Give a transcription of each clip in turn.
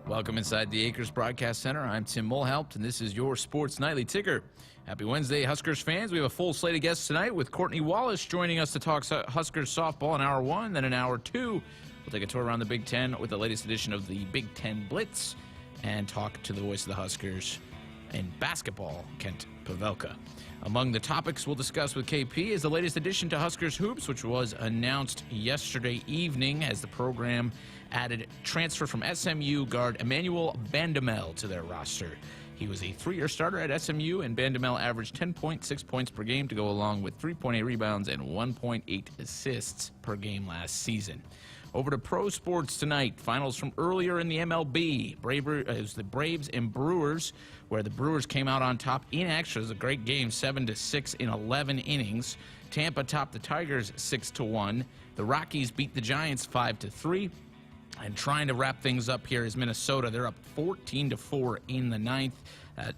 Welcome inside the Acres Broadcast Center. I'm Tim Mulhaupt, and this is your Sports Nightly Ticker. Happy Wednesday, Huskers fans. We have a full slate of guests tonight with Courtney Wallace joining us to talk Huskers softball in Hour 1. Then in Hour 2, we'll take a tour around the Big Ten with the latest edition of the Big Ten Blitz and talk to the voice of the Huskers in basketball, Kent Pavelka. Among the topics we'll discuss with KP is the latest addition to Huskers Hoops, which was announced yesterday evening as the program added transfer from SMU guard Emmanuel Bandamel to their roster. He was a 3-year starter at SMU, and Bandamel averaged 10.6 points per game to go along with 3.8 rebounds and 1.8 assists per game last season. Over to pro sports tonight. Finals from earlier in the MLB. It was the Braves and Brewers, where the Brewers came out on top in extras. It was a great game, 7-6 in 11 innings. Tampa topped the Tigers 6-1. The Rockies beat the Giants 5-3. And trying to wrap things up here is Minnesota. They're up 14-4 in the ninth.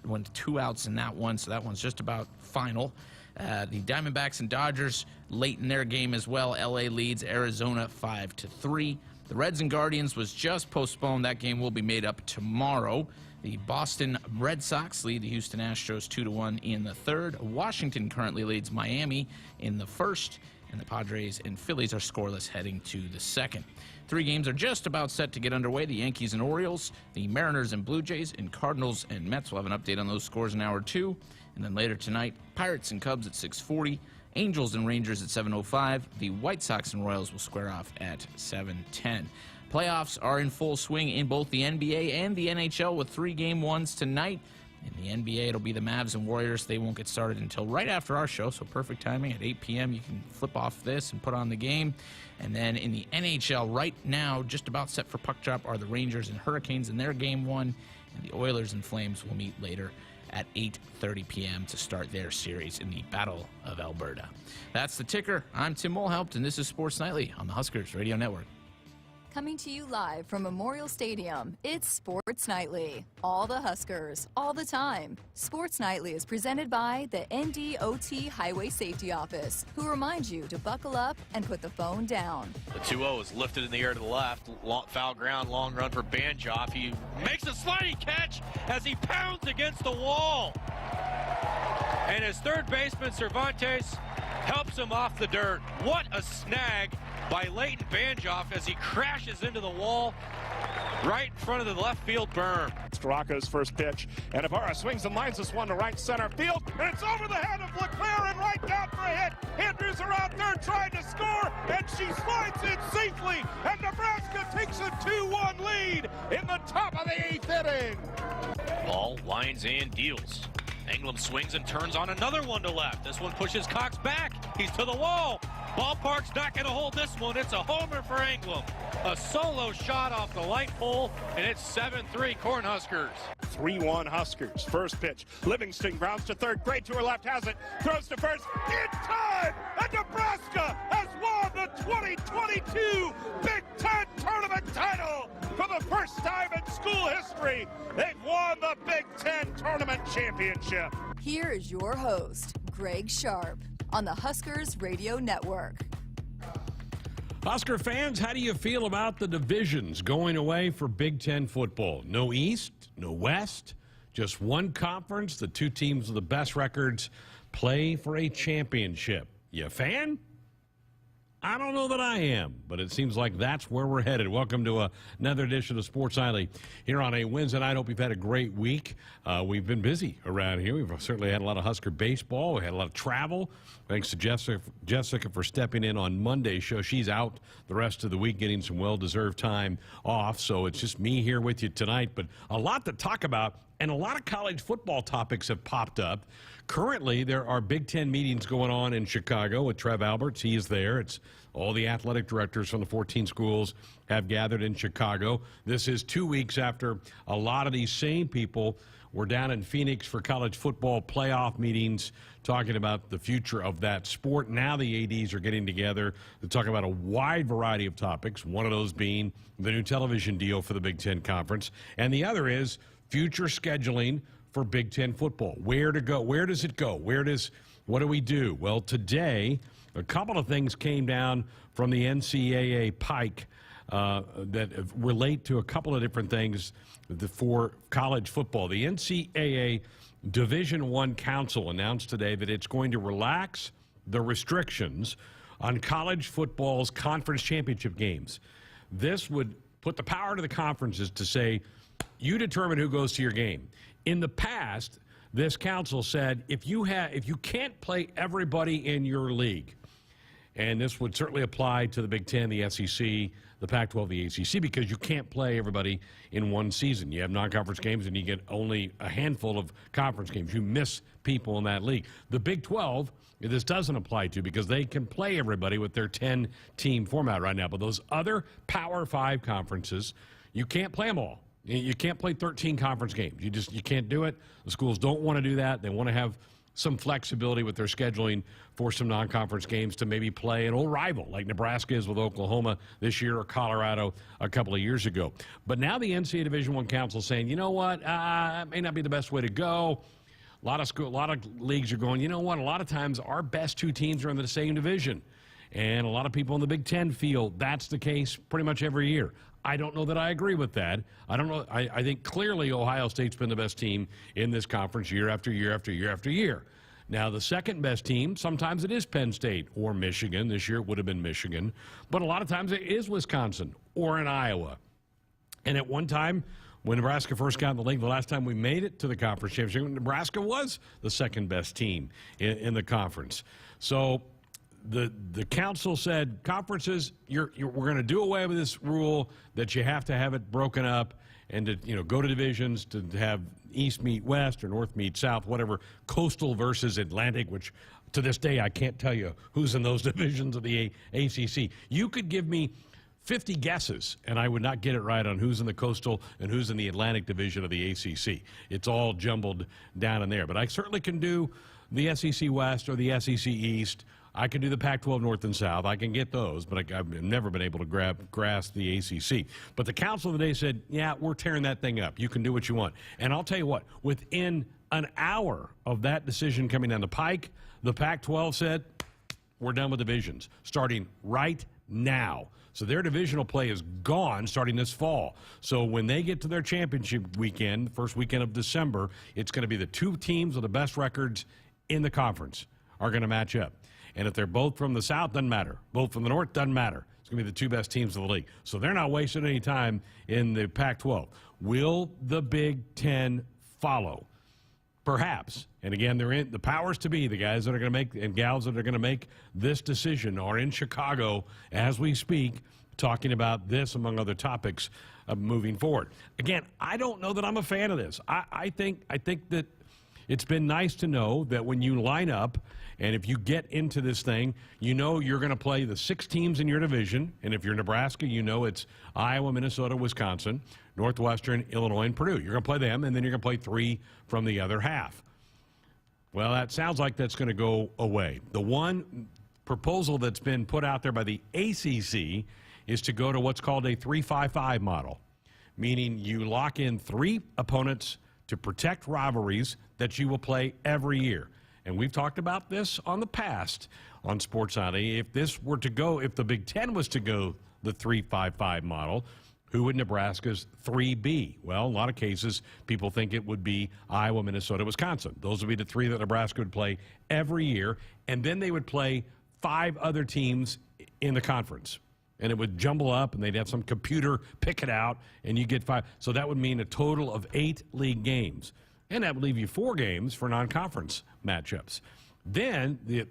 Went 2 outs in that one, so that one's just about final. The Diamondbacks and Dodgers late in their game as well. LA leads Arizona 5-3. The Reds and Guardians was just postponed. That game will be made up tomorrow. The Boston Red Sox lead the Houston Astros 2-1 in the third. Washington currently leads Miami in the first. And the Padres and Phillies are scoreless heading to the second. 3 games are just about set to get underway. The Yankees and Orioles, the Mariners and Blue Jays, and Cardinals and Mets. We'll have an update on those scores in Hour 2. And then later tonight, Pirates and Cubs at 6:40, Angels and Rangers at 7:05. The White Sox and Royals will square off at 7:10. Playoffs are in full swing in both the NBA and the NHL with 3 Game 1s tonight. In the NBA, it'll be the Mavs and Warriors. They won't get started until right after our show, so perfect timing. At 8 p.m., you can flip off this and put on the game. And then in the NHL, right now, just about set for puck drop are the Rangers and Hurricanes in their Game 1. And the Oilers and Flames will meet later at 8:30 p.m. to start their series in the Battle of Alberta. That's the ticker. I'm Tim Mulhaupt, and this is Sports Nightly on the Huskers Radio Network. Coming to you live from Memorial Stadium, it's Sports Nightly. All the Huskers, all the time. Sports Nightly is presented by the NDOT Highway Safety Office, who reminds you to buckle up and put the phone down. The 2-0 is lifted in the air to the left. Foul ground, long run for Banjoff. He makes a sliding catch as he pounds against the wall. And his third baseman, Cervantes, helps him off the dirt. What a snag by Leighton Banjoff as he crashes into the wall right in front of the left field berm. It's Rocco's first pitch, and Ibarra swings and lines this one to right center field, and it's over the head of LeClaire and right down for a hit. Andrews are out there trying to score, and she slides in safely, and Nebraska takes a 2-1 lead in the top of the 8th inning. Ball lines and deals. England swings and turns on another one to left. This one pushes Cox back. He's to the wall. Ballpark's not going to hold this one. It's a homer for England. A solo shot off the light pole, and it's 7-3 Cornhuskers. 3-1 Huskers. First pitch. Livingston grounds to third. Gray to her left has it. Throws to first. In time! And Nebraska has won the 2022 Big Ten Tournament title for the first time in school history. They've won the Big Ten Tournament Championship. Here is your host, Greg Sharpe, on the Huskers Radio Network. Husker fans, how do you feel about the divisions going away for Big Ten football? No East, no West, just one conference. The 2 teams with the best records play for a championship. You a fan? I don't know that I am, but it seems like that's where we're headed. Welcome to another edition of Sports Nightly here on a Wednesday night. Hope you've had a great week. We've been busy around here. We've certainly had a lot of Husker baseball. We had a lot of travel. Thanks to Jessica for stepping in on Monday's show. She's out the rest of the week getting some well-deserved time off, so it's just me here with you tonight. But a lot to talk about, and a lot of college football topics have popped up. Currently, there are Big Ten meetings going on in Chicago with Trev Alberts. He is there. It's all the athletic directors from the 14 schools have gathered in Chicago. This is 2 weeks after a lot of these same people were down in Phoenix for college football playoff meetings talking about the future of that sport. Now the ADs are getting together to talk about a wide variety of topics, one of those being the new television deal for the Big Ten Conference, and the other is future scheduling for Big Ten football. Where to go? Where does it go? What do we do? Well, today, a couple of things came down from the NCAA pike that relate to a couple of different things for college football. The NCAA Division I Council announced today that it's going to relax the restrictions on college football's conference championship games. This would put the power to the conferences to say, you determine who goes to your game. In the past, this council said if you can't play everybody in your league, and this would certainly apply to the Big Ten, the SEC, the Pac-12, the ACC, because you can't play everybody in one season. You have non-conference games, and you get only a handful of conference games. You miss people in that league. The Big 12, this doesn't apply to because they can play everybody with their 10-team format right now. But those other Power 5 conferences, you can't play them all. You can't play 13 conference games. You can't do it. The schools don't want to do that. They want to have some flexibility with their scheduling for some non-conference games to maybe play an old rival like Nebraska is with Oklahoma this year or Colorado a couple of years ago. But now the NCAA Division I Council is saying, you know what, that may not be the best way to go. A lot of leagues are going, you know what, a lot of times our best two teams are in the same division. And a lot of people in the Big Ten feel that's the case pretty much every year. I don't know that I agree with that. I don't know. I think clearly Ohio State's been the best team in this conference year after year after year after year. Now, the second best team, sometimes it is Penn State or Michigan. This year it would have been Michigan. But a lot of times it is Wisconsin or in Iowa. And at one time, when Nebraska first got in the league, the last time we made it to the conference championship, Nebraska was the second best team in the conference. So the council said, conferences, we're going to do away with this rule that you have to have it broken up and to go to divisions, to have East meet West or North meet South, whatever, coastal versus Atlantic, which to this day I can't tell you who's in those divisions of the ACC. You could give me 50 guesses, and I would not get it right on who's in the coastal and who's in the Atlantic division of the ACC. It's all jumbled down in there. But I certainly can do the SEC West or the SEC East. I can do the Pac-12 North and South. I can get those, but I've never been able to grasp the ACC. But the council today said, yeah, we're tearing that thing up. You can do what you want. And I'll tell you what, within an hour of that decision coming down the pike, the Pac-12 said, we're done with divisions, starting right now. So their divisional play is gone starting this fall. So when they get to their championship weekend, first weekend of December, it's going to be the two teams with the best records in the conference are going to match up. And if they're both from the South, doesn't matter. Both from the North, doesn't matter. It's going to be the two best teams of the league. So they're not wasting any time in the Pac-12. Will the Big Ten follow? Perhaps. And again, they're in the powers to be, the guys that are going to make and gals that are going to make this decision are in Chicago as we speak, talking about this among other topics moving forward. Again, I don't know that I'm a fan of this. I think that it's been nice to know that when you line up and if you get into this thing, you know you're going to play the 6 teams in your division. And if you're Nebraska, you know it's Iowa, Minnesota, Wisconsin, Northwestern, Illinois, and Purdue. You're going to play them, and then you're going to play 3 from the other half. Well, that sounds like that's going to go away. The one proposal that's been put out there by the ACC is to go to what's called a 3-5-5 model, meaning you lock in 3 opponents to protect rivalries that you will play every year. And we've talked about this on the past on Sports Nightly. If the Big Ten was to go the 3-5-5 model, who would Nebraska's 3 be? Well, in a lot of cases, people think it would be Iowa, Minnesota, Wisconsin. Those would be the 3 that Nebraska would play every year. And then they would play 5 other teams in the conference. And it would jumble up, and they'd have some computer pick it out, and you get 5. So that would mean a total of 8 league games. And that would leave you 4 games for non-conference matchups. Then the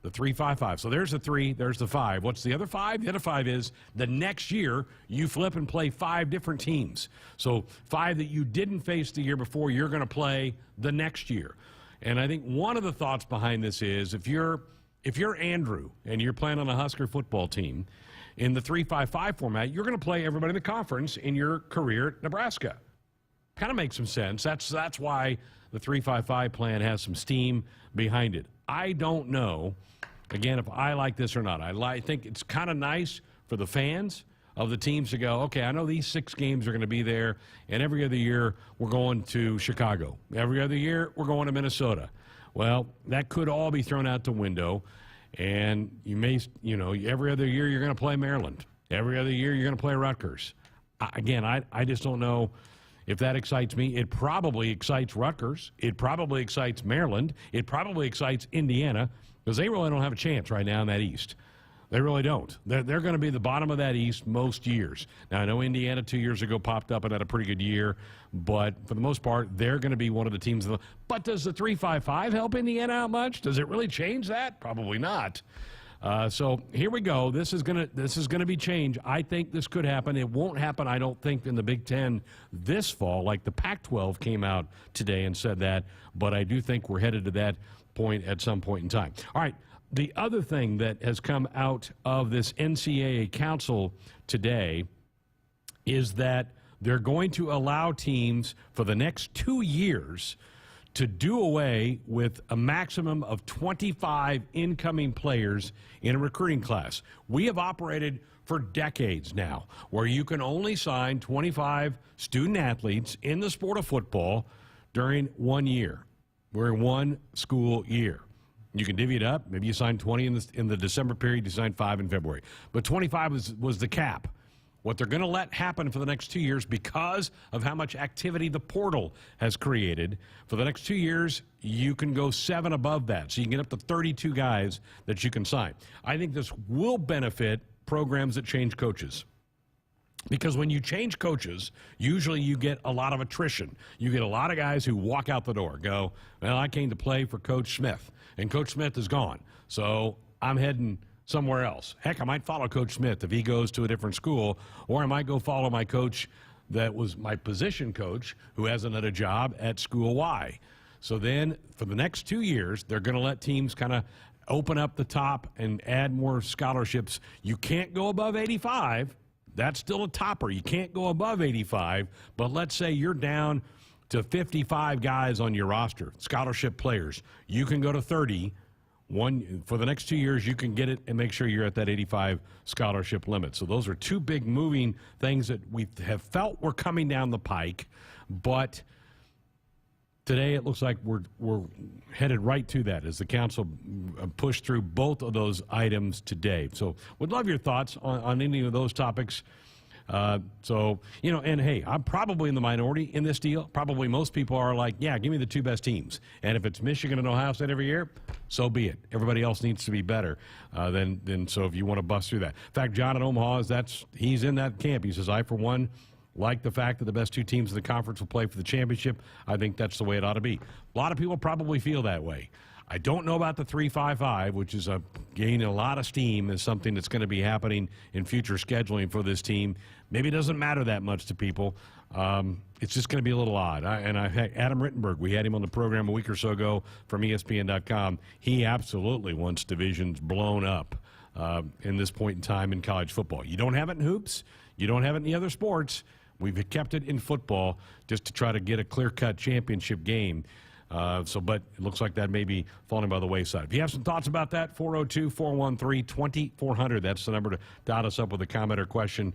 3-5-5. So there's the 3, there's the 5. What's the other 5? The other 5 is the next year you flip and play 5 different teams. So 5 that you didn't face the year before, you're going to play the next year. And I think one of the thoughts behind this is if you're Andrew and you're playing on a Husker football team, in the 3-5-5 format, you're going to play everybody in the conference in your career at Nebraska. Kind of makes some sense. That's why the 3-5-5 plan has some steam behind it. I don't know, again, if I like this or not. I think it's kind of nice for the fans of the teams to go, okay, I know these 6 games are going to be there, and every other year we're going to Chicago. Every other year we're going to Minnesota. Well, that could all be thrown out the window. And you may, every other year you're going to play Maryland. Every other year, you're going to play Rutgers. Again, I just don't know if that excites me. It probably excites Rutgers. It probably excites Maryland. It probably excites Indiana, because they really don't have a chance right now in that East. They really don't. They're going to be the bottom of that East most years. Now, I know Indiana 2 years ago popped up and had a pretty good year, but for the most part, they're going to be one of the teams. But does the 3-5-5 help Indiana out much? Does it really change that? Probably not. So here we go. This is gonna be change. I think this could happen. It won't happen, I don't think, in the Big Ten this fall, like the Pac-12 came out today and said that. But I do think we're headed to that point at some point in time. All right. The other thing that has come out of this NCAA Council today is that they're going to allow teams for the next 2 years to do away with a maximum of 25 incoming players in a recruiting class. We have operated for decades now where you can only sign 25 student athletes in the sport of football during 1 year, during one school year. You can divvy it up. Maybe you sign 20 in the December period, you sign 5 in February. But 25 was the cap. What they're going to let happen for the next 2 years, because of how much activity the portal has created, for the next 2 years, you can go 7 above that. So you can get up to 32 guys that you can sign. I think this will benefit programs that change coaches. Because when you change coaches, usually you get a lot of attrition. You get a lot of guys who walk out the door, go, well, I came to play for Coach Smith, and Coach Smith is gone. So I'm heading somewhere else. Heck, I might follow Coach Smith if he goes to a different school, or I might go follow my coach that was my position coach who has another job at school Y. So then for the next 2 years, they're going to let teams kind of open up the top and add more scholarships. You can't go above 85. That's still a topper. You can't go above 85, but let's say you're down to 55 guys on your roster, scholarship players. You can go to 30. For the next 2 years, you can get it and make sure you're at that 85 scholarship limit. So those are two big moving things that we have felt were coming down the pike, but today it looks like we're headed right to that as the council pushed through both of those items today. So would love your thoughts on any of those topics. So, you know, and hey, I'm probably in the minority in this deal. Probably most people are like, yeah, give me the 2 best teams. And if it's Michigan and Ohio State every year, so be it. Everybody else needs to be better than so if you want to bust through that. In fact, John in Omaha, he's in that camp. He says, I, for one, like the fact that the best 2 teams in the conference will play for the championship. I think that's the way it ought to be. A lot of people probably feel that way. I don't know about the 3-5-5, which is gaining a lot of steam as something that's going to be happening in future scheduling for this team. Maybe it doesn't matter that much to people. It's just going to be a little odd. Adam Rittenberg, we had him on the program a week or so ago from ESPN.com. He absolutely wants divisions blown up in this point in time in college football. You don't have it in hoops. You don't have it in the other sports. We've kept it in football just to try to get a clear-cut championship game. But it looks like that may be falling by the wayside. If you have some thoughts about that, 402-413-2400. That's the number to dot us up with a comment or question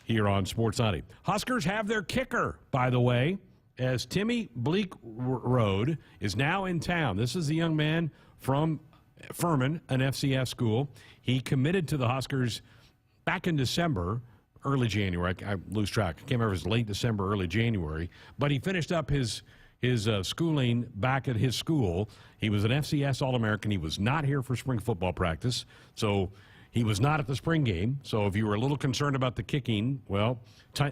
here on Sports 90. Huskers have their kicker, by the way, as Timmy Bleak Road is now in town. This is the young man from Furman, an FCS school. He committed to the Huskers back in December, early January. I lose track. I can't remember if it was late December, early January. But he finished up his schooling back at his school. He was an FCS All-American. He was not here for spring football practice, so he was not at the spring game. So if you were a little concerned about the kicking, well,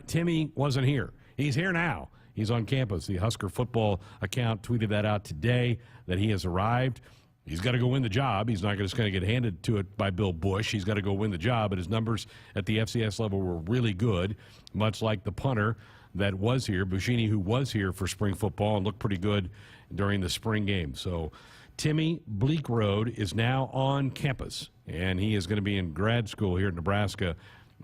Timmy wasn't here. He's here now. He's on campus. The Husker football account tweeted that out today, that he has arrived. He's got to go win the job. He's not just going to get handed to it by Bill Bush. He's got to go win the job, but his numbers at the FCS level were really good, much like the punter that was here, Bushini, who was here for spring football and looked pretty good during the spring game. So Timmy Bleak Road is now on campus, and he is going to be in grad school here in Nebraska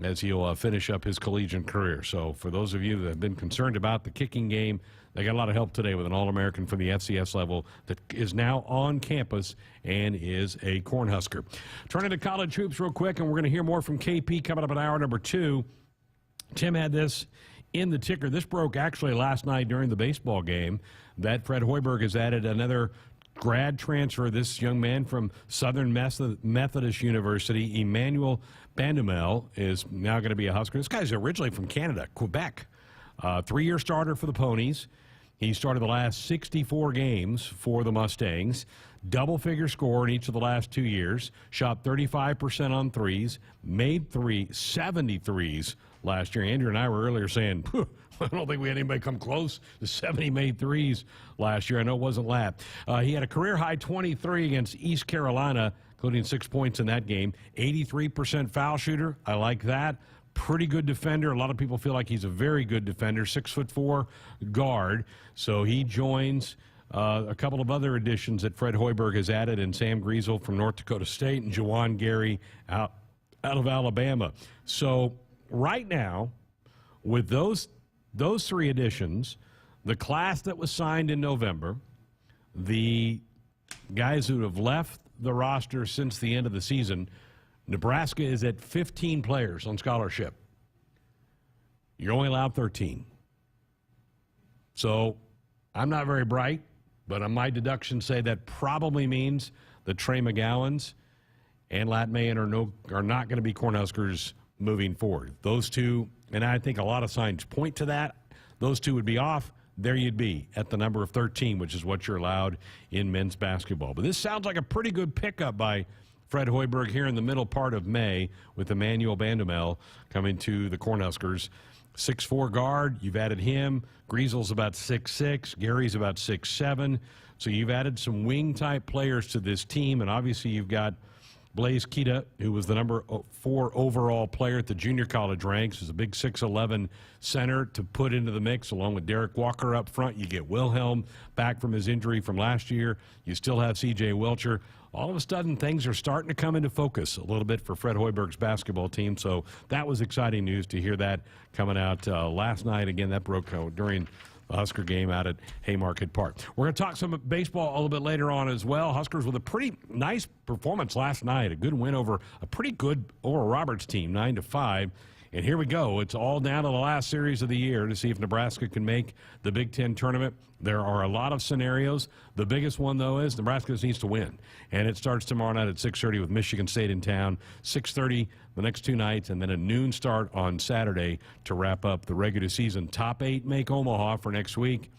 as he'll finish up his collegiate career. So for those of you that have been concerned about the kicking game, they got a lot of help today with an All-American from the FCS level that is now on campus and is a Cornhusker. Turning to college hoops real quick, and we're going to hear more from KP coming up in hour number 2. Tim had this in the ticker. This broke actually last night during the baseball game that Fred Hoiberg has added another grad transfer, this young man from Southern Methodist University, Emmanuel Bandumel, is now going to be a Husker. This guy's originally from Canada, Quebec. 3-year starter for the Ponies. He started the last 64 games for the Mustangs. Double-figure score in each of the last 2 years. Shot 35% on threes. Made 73s last year. Andrew and I were earlier saying, I don't think we had anybody come close to 70 made threes last year. I know it wasn't lapped. He had a career-high 23 against East Carolina, including 6 points in that game. 83% foul shooter. I like that. Pretty good defender. A lot of people feel like he's a very good defender. 6'4" guard. So he joins a couple of other additions that Fred Hoiberg has added, and Sam Griesel from North Dakota State and Jawan Gary out of Alabama. So right now, with those 3 additions, the class that was signed in November, the guys who have left the roster since the end of the season, Nebraska is at 15 players on scholarship. You're only allowed 13. So I'm not very bright, but my deductions say that probably means that Trey McGowan's and Lat Mayen are not going to be Cornhuskers moving forward. Those two, and I think a lot of signs point to that, those two would be off. There you'd be at the number of 13, which is what you're allowed in men's basketball. But this sounds like a pretty good pickup by Fred Hoiberg here in the middle part of May with Emmanuel Bandumel coming to the Cornhuskers. 6'4" guard, you've added him. Griesel's about 6'6". Gary's about 6'7". So you've added some wing-type players to this team, and obviously you've got Blaise Kita, who was the number 4 overall player at the junior college ranks, is a big 6'11" center to put into the mix, along with Derek Walker up front. You get Wilhelm back from his injury from last year. You still have C.J. Wilcher. All of a sudden, things are starting to come into focus a little bit for Fred Hoiberg's basketball team. So that was exciting news to hear that coming out last night. Again, that broke during the Husker game out at Haymarket Park. We're going to talk some baseball a little bit later on as well. Huskers with a pretty nice performance last night. A good win over a pretty good Oral Roberts team, 9-5. And here we go. It's all down to the last series of the year to see if Nebraska can make the Big Ten tournament. There are a lot of scenarios. The biggest one, though, is Nebraska needs to win. And it starts tomorrow night at 6:30 with Michigan State in town. 6:30 the next 2 nights, and then a noon start on Saturday to wrap up the regular season. Top 8 make Omaha for next week.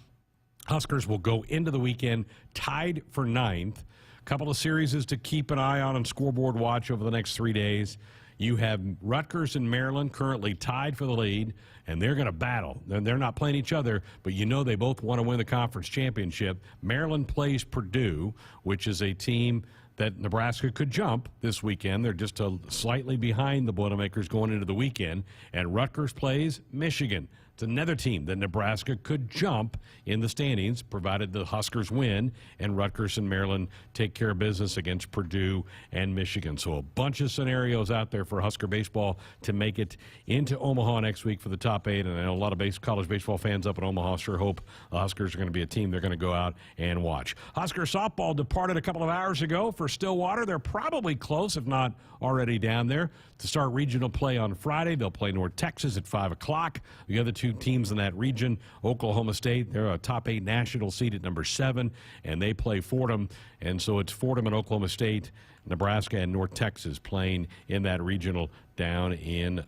Huskers will go into the weekend tied for 9th. A couple of series to keep an eye on scoreboard watch over the next 3 days. You have Rutgers and Maryland currently tied for the lead, and they're going to battle. They're not playing each other, but you know they both want to win the conference championship. Maryland plays Purdue, which is a team that Nebraska could jump this weekend. They're just slightly behind the Boilermakers going into the weekend. And Rutgers plays Michigan. It's another team that Nebraska could jump in the standings, provided the Huskers win and Rutgers and Maryland take care of business against Purdue and Michigan. So a bunch of scenarios out there for Husker baseball to make it into Omaha next week for the top 8. And I know a lot of college baseball fans up in Omaha sure hope the Huskers are going to be a team they're going to go out and watch. Husker softball departed a couple of hours ago for Stillwater. They're probably close, if not already down there, to start regional play on Friday. They'll play North Texas at 5 o'clock. The other 2 teams in that region, Oklahoma State, they're a top 8 national seed at number 7, and they play Fordham. And so it's Fordham and Oklahoma State, Nebraska and North Texas playing in that regional down in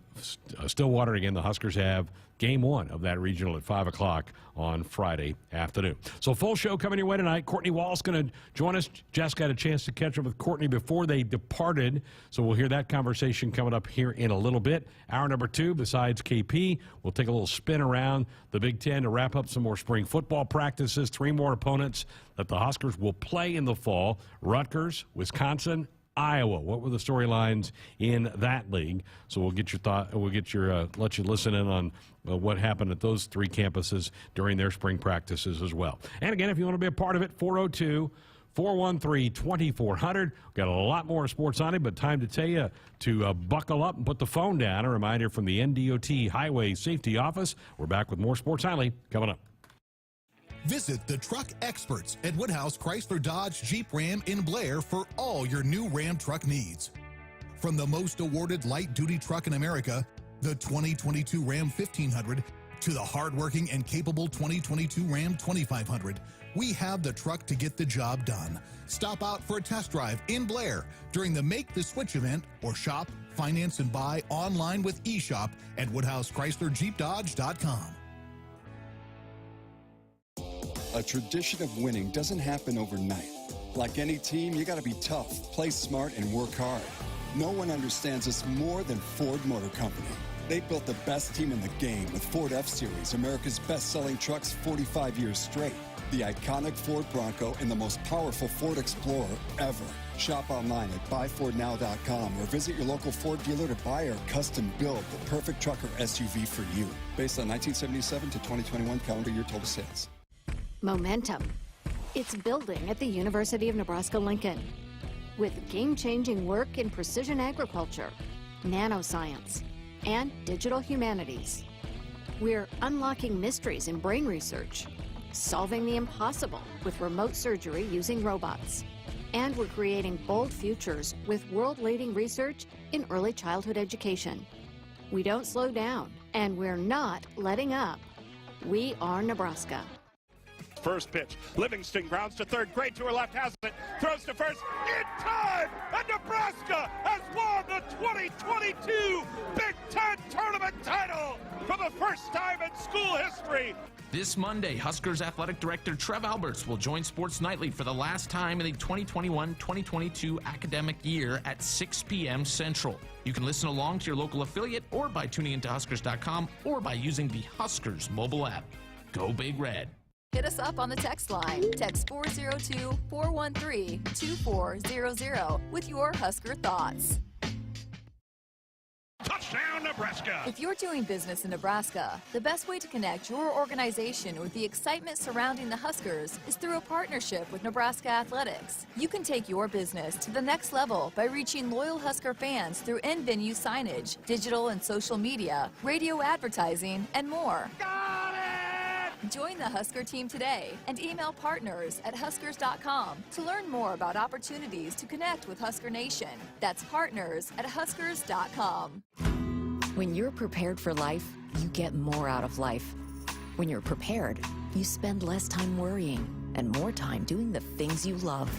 Stillwater. Again, the Huskers have game 1 of that regional at 5 o'clock on Friday afternoon. So full show coming your way tonight. Courtney Wall's going to join us. Jess got a chance to catch up with Courtney before they departed, so we'll hear that conversation coming up here in a little bit. Hour number 2, besides KP, we'll take a little spin around the Big Ten to wrap up some more spring football practices. 3 more opponents that the Huskers will play in the fall: Rutgers, Wisconsin, Iowa. What were the storylines in that league? So we'll get your thought. We'll get your let you listen in on what happened at those 3 campuses during their spring practices as well. And again, if you want to be a part of it, 402-413-2400. Got a lot more sports on it, but time to tell you to buckle up and put the phone down. A reminder from the NDOT Highway Safety Office. We're back with more Sports Nightly coming up. Visit the truck experts at Woodhouse Chrysler Dodge Jeep Ram in Blair for all your new Ram truck needs. From the most awarded light-duty truck in America, the 2022 Ram 1500, to the hardworking and capable 2022 Ram 2500, We have the truck to get the job done. Stop out for a test drive in Blair during the Make the Switch event, or shop, finance, and buy online with eShop at WoodhouseChryslerJeepDodge.com. A tradition of winning doesn't happen overnight. Like any team, you gotta be tough, play smart, and work hard. No one understands this more than Ford Motor Company. They built the best team in the game with Ford F-Series, America's best-selling trucks 45 years straight. The iconic Ford Bronco and the most powerful Ford Explorer ever. Shop online at buyfordnow.com or visit your local Ford dealer to buy or custom build the perfect truck or SUV for you. Based on 1977 to 2021 calendar year total sales. Momentum. It's building at the University of Nebraska-Lincoln. With game-changing work in precision agriculture, nanoscience, and digital humanities. We're unlocking mysteries in brain research, solving the impossible with remote surgery using robots. And we're creating bold futures with world-leading research in early childhood education. We don't slow down, and we're not letting up. We are Nebraska. First pitch, Livingston grounds to third, Gray to her left, has it, throws to first, in time, and Nebraska has won the 2022 Big Ten Tournament title for the first time in school history. This Monday, Huskers Athletic Director Trev Alberts will join Sports Nightly for the last time in the 2021-2022 academic year at 6 p.m. Central. You can listen along to your local affiliate or by tuning into Huskers.com or by using the Huskers mobile app. Go Big Red. Hit us up on the text line. Text 402-413-2400 with your Husker thoughts. Touchdown, Nebraska! If you're doing business in Nebraska, the best way to connect your organization with the excitement surrounding the Huskers is through a partnership with Nebraska Athletics. You can take your business to the next level by reaching loyal Husker fans through in-venue signage, digital and social media, radio advertising, and more. Got it! Join the Husker team today and email partners@huskers.com to learn more about opportunities to connect with Husker Nation. That's partners@huskers.com. When you're prepared for life, you get more out of life. When you're prepared, you spend less time worrying and more time doing the things you love.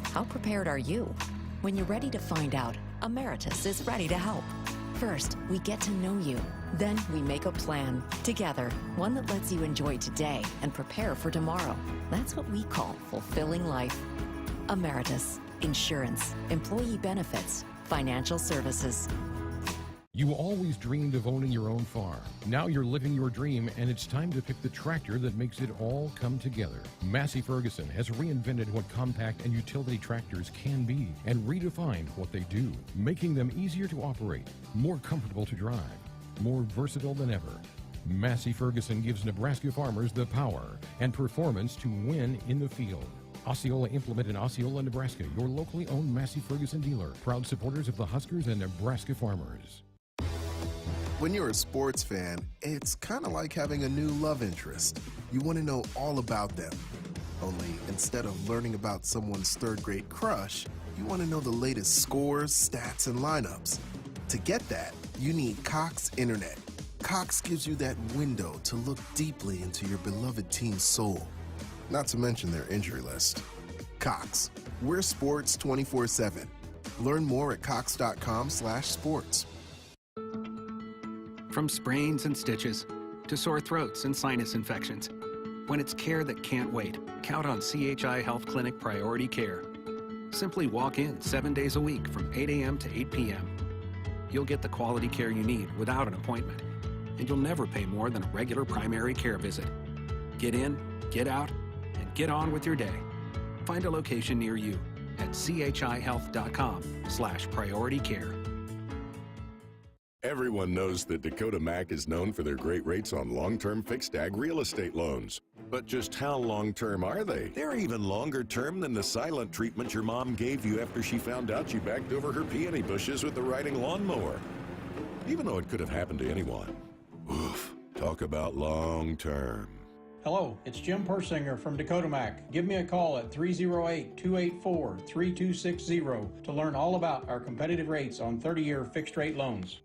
How prepared are you? When you're ready to find out, Emeritus is ready to help. First, we get to know you. Then we make a plan together, one that lets you enjoy today and prepare for tomorrow. That's what we call fulfilling life. Emeritus, insurance, employee benefits, financial services. You always dreamed of owning your own farm. Now you're living your dream, and it's time to pick the tractor that makes it all come together. Massey Ferguson has reinvented what compact and utility tractors can be and redefined what they do, making them easier to operate, more comfortable to drive, more versatile than ever. Massey Ferguson gives Nebraska farmers the power and performance to win in the field. Osceola Implement in Osceola, Nebraska, your locally owned Massey Ferguson dealer. Proud supporters of the Huskers and Nebraska farmers. When you're a sports fan, it's kind of like having a new love interest. You want to know all about them. Only instead of learning about someone's third-grade crush, you want to know the latest scores, stats, and lineups. To get that, you need Cox Internet. Cox gives you that window to look deeply into your beloved team's soul. Not to mention their injury list. Cox, we're sports 24/7. Learn more at cox.com/sports. From sprains and stitches to sore throats and sinus infections. When it's care that can't wait, count on CHI Health Clinic Priority Care. Simply walk in 7 days a week from 8 a.m. to 8 p.m. You'll get the quality care you need without an appointment, and you'll never pay more than a regular primary care visit. Get in, get out, and get on with your day. Find a location near you at chihealth.com/priority care. Everyone knows that Dakota Mac is known for their great rates on long-term fixed ag real estate loans. But just how long-term are they? They're even longer term than the silent treatment your mom gave you after she found out you backed over her peony bushes with the riding lawnmower. Even though it could have happened to anyone. Oof, talk about long-term. Hello, it's Jim Persinger from Dakota Mac. Give me a call at 308-284-3260 to learn all about our competitive rates on 30-year fixed-rate loans.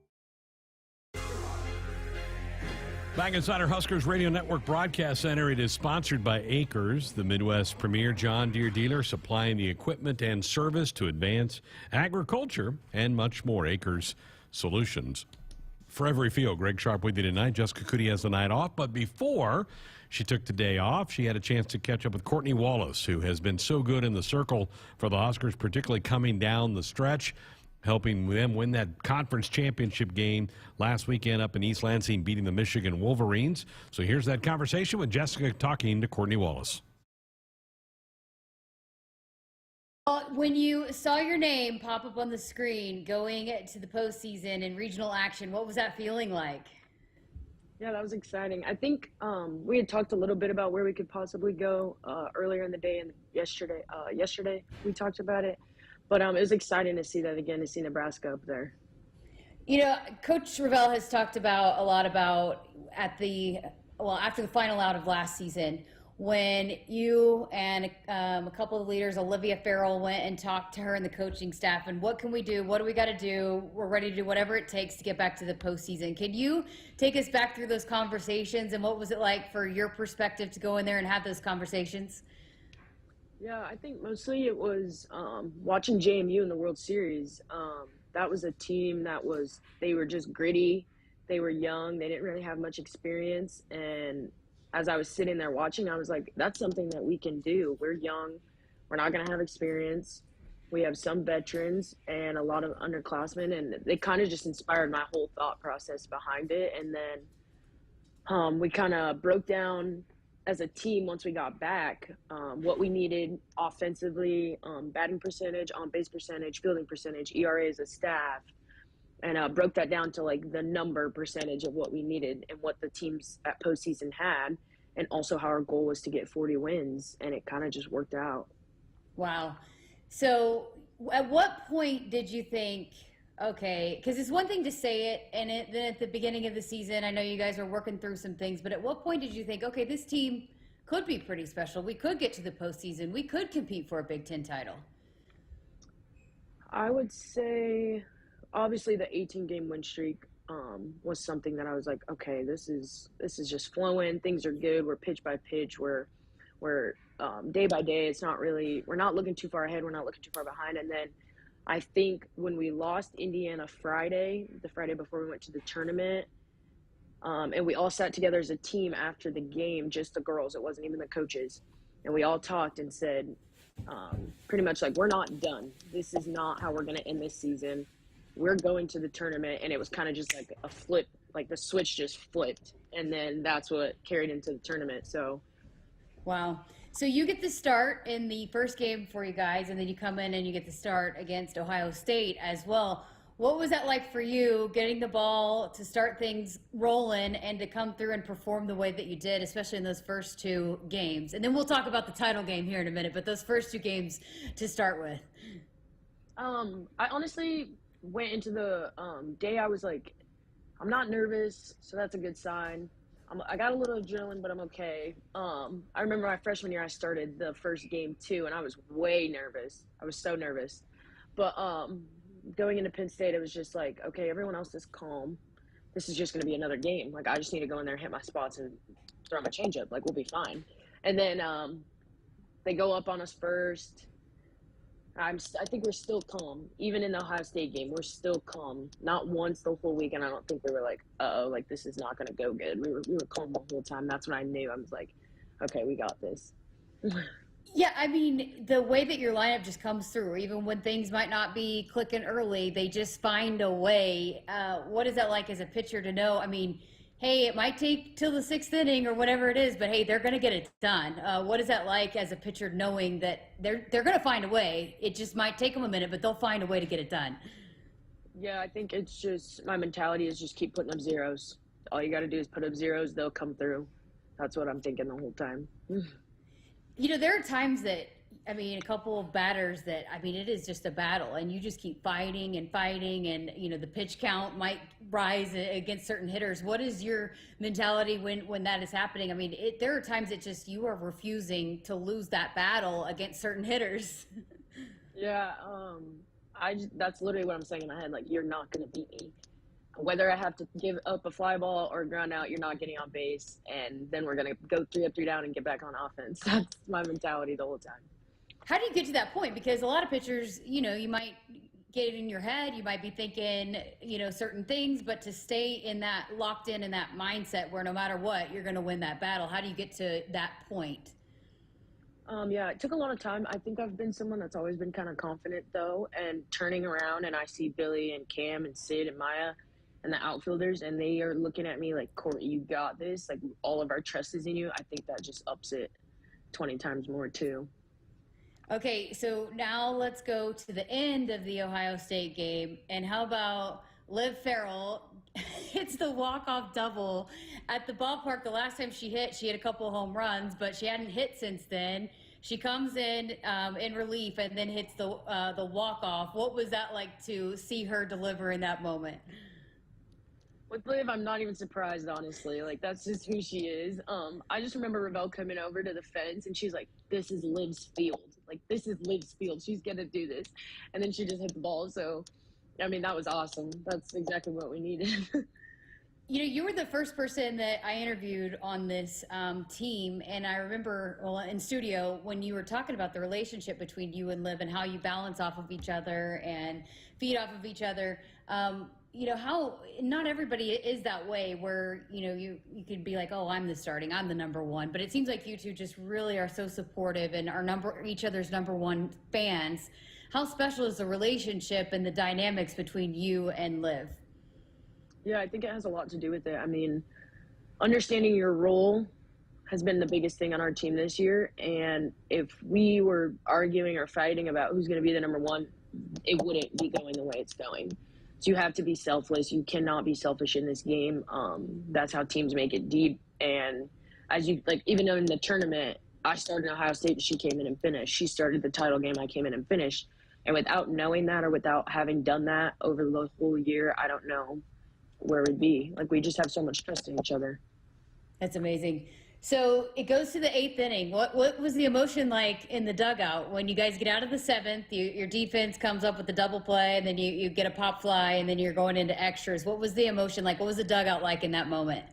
Back inside our Huskers Radio Network Broadcast Center, it is sponsored by Acres, the Midwest's premier John Deere dealer, supplying the equipment and service to advance agriculture and much more. Acres Solutions for every field. Greg Sharpe with you tonight. Jessica Coody has the night off, but before she took the day off, she had a chance to catch up with Courtney Wallace, who has been so good in the circle for the Huskers, particularly coming down the stretch, helping them win that conference championship game last weekend up in East Lansing, beating the Michigan Wolverines. So here's that conversation with Jessica talking to Courtney Wallace. When you saw your name pop up on the screen going to the postseason and regional action, what was that feeling like? Yeah, that was exciting. I think we had talked a little bit about where we could possibly go earlier in the day, and yesterday we talked about it. But it was exciting to see that again, to see Nebraska up there. You know, Coach Ravel has talked about a lot about after the final out of last season, when you and a couple of leaders, Olivia Farrell, went and talked to her and the coaching staff, and what can we do? What do we got to do? We're ready to do whatever it takes to get back to the postseason. Can you take us back through those conversations, and what was it like for your perspective to go in there and have those conversations? Yeah, I think mostly it was watching JMU in the World Series. That was a team they were just gritty. They were young. They didn't really have much experience. And as I was sitting there watching, I was like, that's something that we can do. We're young. We're not going to have experience. We have some veterans and a lot of underclassmen. And they kind of just inspired my whole thought process behind it. And then we kind of broke down as a team once we got back what we needed offensively, batting percentage, on-base percentage, fielding percentage, ERA as a staff, and broke that down to like the number percentage of what we needed and what the teams at postseason had, and also how our goal was to get 40 wins, and it kind of just worked out. Wow. So at what point did you think, okay, because it's one thing to say it, and then at the beginning of the season, I know you guys are working through some things, but at what point did you think, okay, this team could be pretty special, we could get to the postseason, we could compete for a Big Ten title? I would say, obviously, the 18-game win streak was something that I was like, okay, this is just flowing, things are good, we're pitch by pitch, we're day by day, it's not really, we're not looking too far ahead, we're not looking too far behind. And then I think when we lost Indiana the Friday before we went to the tournament, and we all sat together as a team after the game, just the girls, it wasn't even the coaches, and we all talked and said pretty much like, we're not done. This is not how we're going to end this season. We're going to the tournament. And it was kind of just like a flip, like the switch just flipped, and then that's what carried into the tournament. So wow. So you get the start in the first game for you guys, and then you come in and you get the start against Ohio State as well. What was that like for you, getting the ball to start things rolling and to come through and perform the way that you did, especially in those first two games? And then we'll talk about the title game here in a minute, but those first two games to start with. I honestly went into the day, I was like, I'm not nervous, so that's a good sign. I got a little adrenaline, but I'm okay. I remember my freshman year, I started the first game too, and I was way nervous. I was so nervous. But going into Penn State, it was just like, okay, everyone else is calm. This is just going to be another game. Like, I just need to go in there and hit my spots and throw my changeup. Like, we'll be fine. And then they go up on us first. I think we're still calm. Even in the Ohio State game, we're still calm. Not once the whole week, and I don't think we were like, uh-oh, like, this is not going to go good. We were calm the whole time. That's when I knew. I was like, okay, we got this. Yeah, I mean, the way that your lineup just comes through, even when things might not be clicking early, they just find a way. What is that like as a pitcher to know? I mean, hey, it might take till the sixth inning or whatever it is, but hey, they're going to get it done. What is that like as a pitcher knowing that they're going to find a way? It just might take them a minute, but they'll find a way to get it done. Yeah, I think it's just, my mentality is just keep putting up zeros. All you got to do is put up zeros, they'll come through. That's what I'm thinking the whole time. You know, there are times that, I mean, a couple of batters that, I mean, it is just a battle, and you just keep fighting and fighting, and, you know, the pitch count might rise against certain hitters. What is your mentality when that is happening? I mean, there are times that just you are refusing to lose that battle against certain hitters. Yeah, that's literally what I'm saying in my head. Like, you're not going to beat me. whether I have to give up a fly ball or ground out, you're not getting on base, and then we're going to go 3 up, 3 down and get back on offense. That's my mentality the whole time. How do you get to that point? Because a lot of pitchers, you know, you might get it in your head, you might be thinking, you know, certain things, but to stay in that, locked in that mindset where no matter what, you're going to win that battle. How do you get to that point? Yeah, it took a lot of time. I think I've been someone that's always been kind of confident, though, and turning around and I see Billy and Cam and Sid and Maya and the outfielders, and they are looking at me like, Court, you got this. Like, all of our trust is in you. I think that just ups it 20 times more, too. Okay, so now let's go to the end of the Ohio State game. And how about Liv Farrell hits the walk-off double at the ballpark. The last time she hit a couple of home runs, but she hadn't hit since then. She comes in relief and then hits the walk-off. What was that like to see her deliver in that moment? With Liv, I'm not even surprised, honestly. Like, that's just who she is. I just remember Ravel coming over to the fence, and she's like, this is Liv's field. Like, this is Liv's field. She's going to do this. And then she just hit the ball. So, I mean, that was awesome. That's exactly what we needed. You know, you were the first person that I interviewed on this team, and I remember, well, in studio, when you were talking about the relationship between you and Liv and how you balance off of each other and feed off of each other. You know, how not everybody is that way where, you know, you could be like, oh, I'm the number one. But it seems like you two just really are so supportive and are each other's number one fans. How special is the relationship and the dynamics between you and Liv? Yeah, I think it has a lot to do with it. I mean, understanding your role has been the biggest thing on our team this year. And if we were arguing or fighting about who's going to be the number one, it wouldn't be going the way it's going. So you have to be selfless. You cannot be selfish in this game. That's how teams make it deep. And as you, like, even though in the tournament, I started in Ohio State, she came in and finished. She started the title game, I came in and finished. And without knowing that or without having done that over the whole year, I don't know where we'd be. Like, we just have so much trust in each other. That's amazing. So it goes to the 8th inning. What was the emotion like in the dugout when you guys get out of the 7th, your defense comes up with the double play, and then you get a pop fly, and then you're going into extras? What was the emotion like? What was the dugout like in that moment?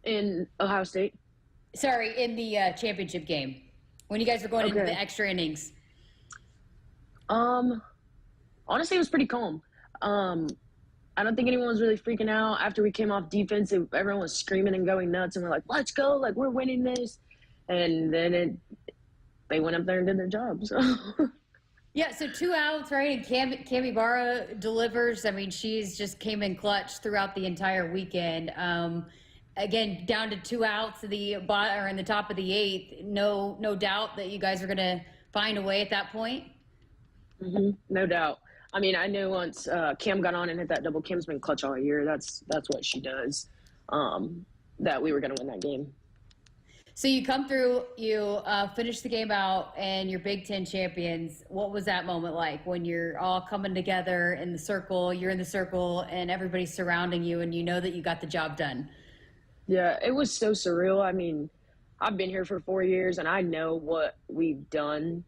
In Ohio State? Sorry, in the championship game, when you guys were going into the extra innings. Honestly, it was pretty calm. I don't think anyone was really freaking out. After we came off defense, everyone was screaming and going nuts, and we're like, let's go, like, we're winning this. And then they went up there and did their job. So. Yeah, so 2 outs, right? And Cami Barra delivers. I mean, she's just came in clutch throughout the entire weekend. Again, down to 2 outs in the top of the 8th. No doubt that you guys are going to find a way at that point. Mm-hmm. No doubt. I mean, I knew once Cam got on and hit that double. Cam's been clutch all year. That's what she does. That we were going to win that game. So you come through, you finish the game out, and you're Big Ten champions. What was that moment like when you're all coming together in the circle? You're in the circle, and everybody's surrounding you, and you know that you got the job done. Yeah, it was so surreal. I mean, I've been here for 4 years, and I know what we've done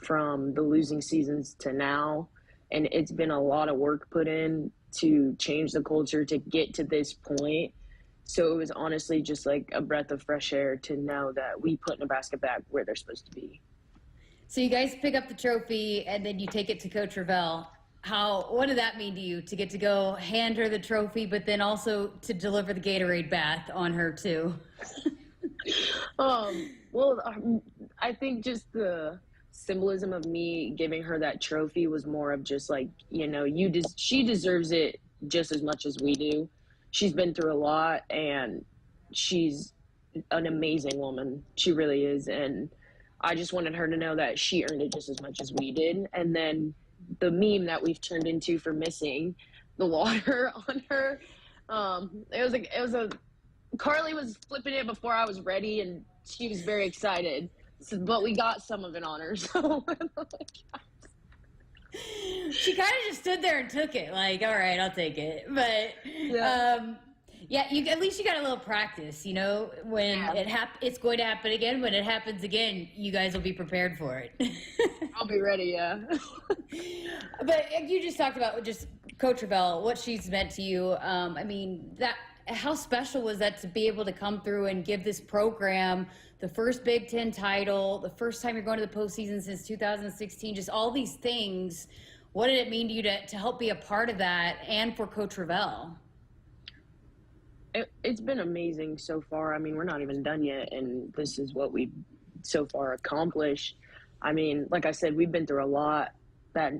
from the losing seasons to now, and it's been a lot of work put in to change the culture to get to this point. So it was honestly just like a breath of fresh air to know that we put Nebraska back where they're supposed to be. So you guys pick up the trophy, and then you take it to Coach Ravel. What did that mean to you, to get to go hand her the trophy, but then also to deliver the Gatorade bath on her too? Well, I think just the symbolism of me giving her that trophy was more of just like, you know, she deserves it just as much as we do. She's been through a lot, and she's an amazing woman. She really is. And I just wanted her to know that she earned it just as much as we did. And then the meme that we've turned into for missing the water on her, Carly was flipping it before I was ready, and she was very excited. So, but we got some of it on her. So she kind of just stood there and took it, like, all right, I'll take it. But at least you got a little practice, you know, when it's going to happen again. When it happens again, you guys will be prepared for it. I'll be ready. Yeah. But you just talked about just Coach Ravel, what she's meant to you. I mean, how special was that to be able to come through and give this program the first Big Ten title, the first time you're going to the postseason since 2016, just all these things. What did it mean to you to help be a part of that, and for Coach Ravel? It's been amazing so far. I mean, we're not even done yet, and this is what we've so far accomplished. I mean, like I said, we've been through a lot. That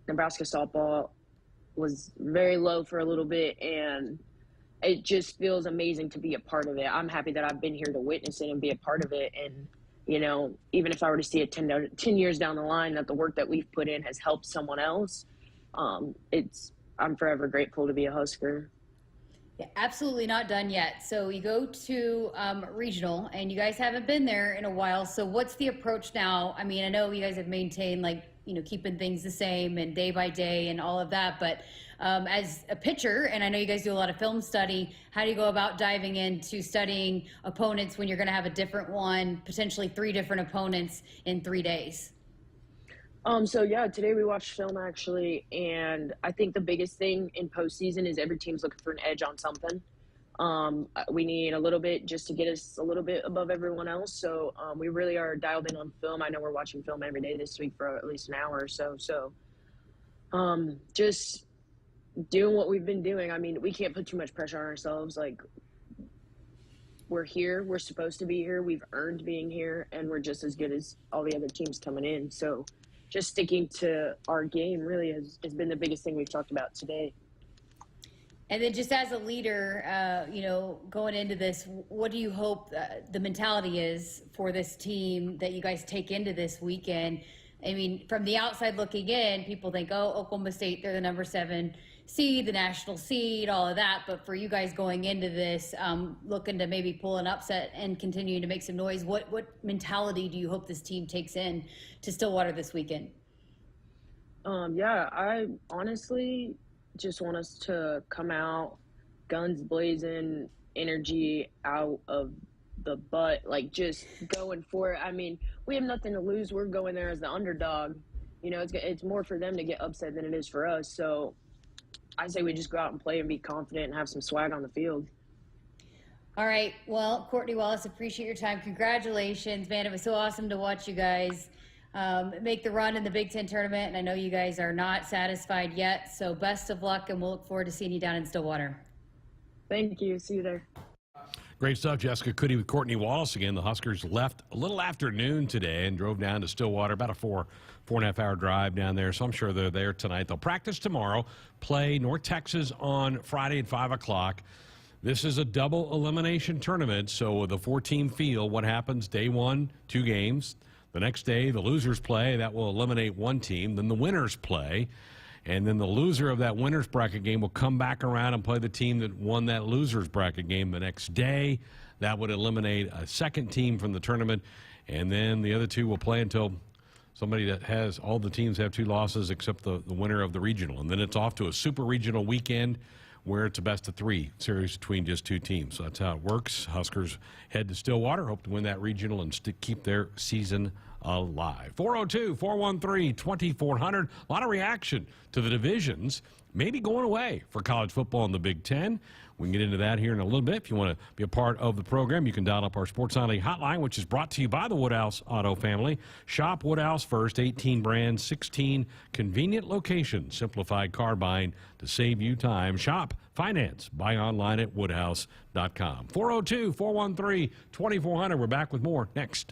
Nebraska softball was very low for a little bit, and it just feels amazing to be a part of it. I'm happy that I've been here to witness it and be a part of it. And, you know, even if I were to see it 10 years down the line that the work that we've put in has helped someone else, I'm forever grateful to be a Husker. Yeah, absolutely not done yet. So you go to regional, and you guys haven't been there in a while. So what's the approach now? I mean, I know you guys have maintained, keeping things the same and day by day and all of that. But as a pitcher, and I know you guys do a lot of film study, how do you go about diving into studying opponents when you're going to have a different one, potentially 3 different opponents in 3 days? Today we watched film actually, and I think the biggest thing in postseason is every team's looking for an edge on something. We need a little bit just to get us a little bit above everyone else. So we really are dialed in on film. I know we're watching film every day this week for at least an hour or so. So just doing what we've been doing. I mean, we can't put too much pressure on ourselves. Like, we're here. We're supposed to be here. We've earned being here, and we're just as good as all the other teams coming in. So just sticking to our game really has been the biggest thing we've talked about today. And then just as a leader, going into this, what do you hope the mentality is for this team that you guys take into this weekend? I mean, from the outside looking in, people think, Oklahoma State, they're the number 7 seed, the national seed, all of that. But for you guys going into this, looking to maybe pull an upset and continuing to make some noise, what mentality do you hope this team takes in to Stillwater this weekend? I honestly just want us to come out, guns blazing, energy out of the butt, just going for it. I mean, we have nothing to lose. We're going there as the underdog. You know, it's more for them to get upset than it is for us. So I say we just go out and play and be confident and have some swag on the field. All right. Well, Courtney Wallace, appreciate your time. Congratulations, man. It was so awesome to watch you guys make the run in the Big Ten tournament. And I know you guys are not satisfied yet. So best of luck, and we'll look forward to seeing you down in Stillwater. Thank you. See you there. Great stuff, Jessica Coody with Courtney Wallace. Again, the Huskers left a little after noon today and drove down to Stillwater, about a 4.5 hour drive down there. So I'm sure they're there tonight. They'll practice tomorrow, play North Texas on Friday at 5 o'clock. This is a double elimination tournament, so the 4-team field, what happens day 1, 2 games. The next day, the losers play. That will eliminate 1 team. Then the winners play. And then the loser of that winner's bracket game will come back around and play the team that won that loser's bracket game the next day. That would eliminate a 2nd team from the tournament. And then the other 2 will play until somebody that has all the teams have 2 losses except the winner of the regional. And then it's off to a super regional weekend where it's a best of 3 series between just 2 teams. So that's how it works. Huskers head to Stillwater, hope to win that regional and keep their season alive. 402-413-2400. A lot of reaction to the divisions maybe going away for college football in the Big Ten. We can get into that here in a little bit. If you want to be a part of the program, you can dial up our Sports Nightly hotline, which is brought to you by the Woodhouse Auto family. Shop Woodhouse first, 18 brands, 16 convenient locations, simplified car buying to save you time. Shop, finance, buy online at woodhouse.com. 402-413-2400. We're back with more next.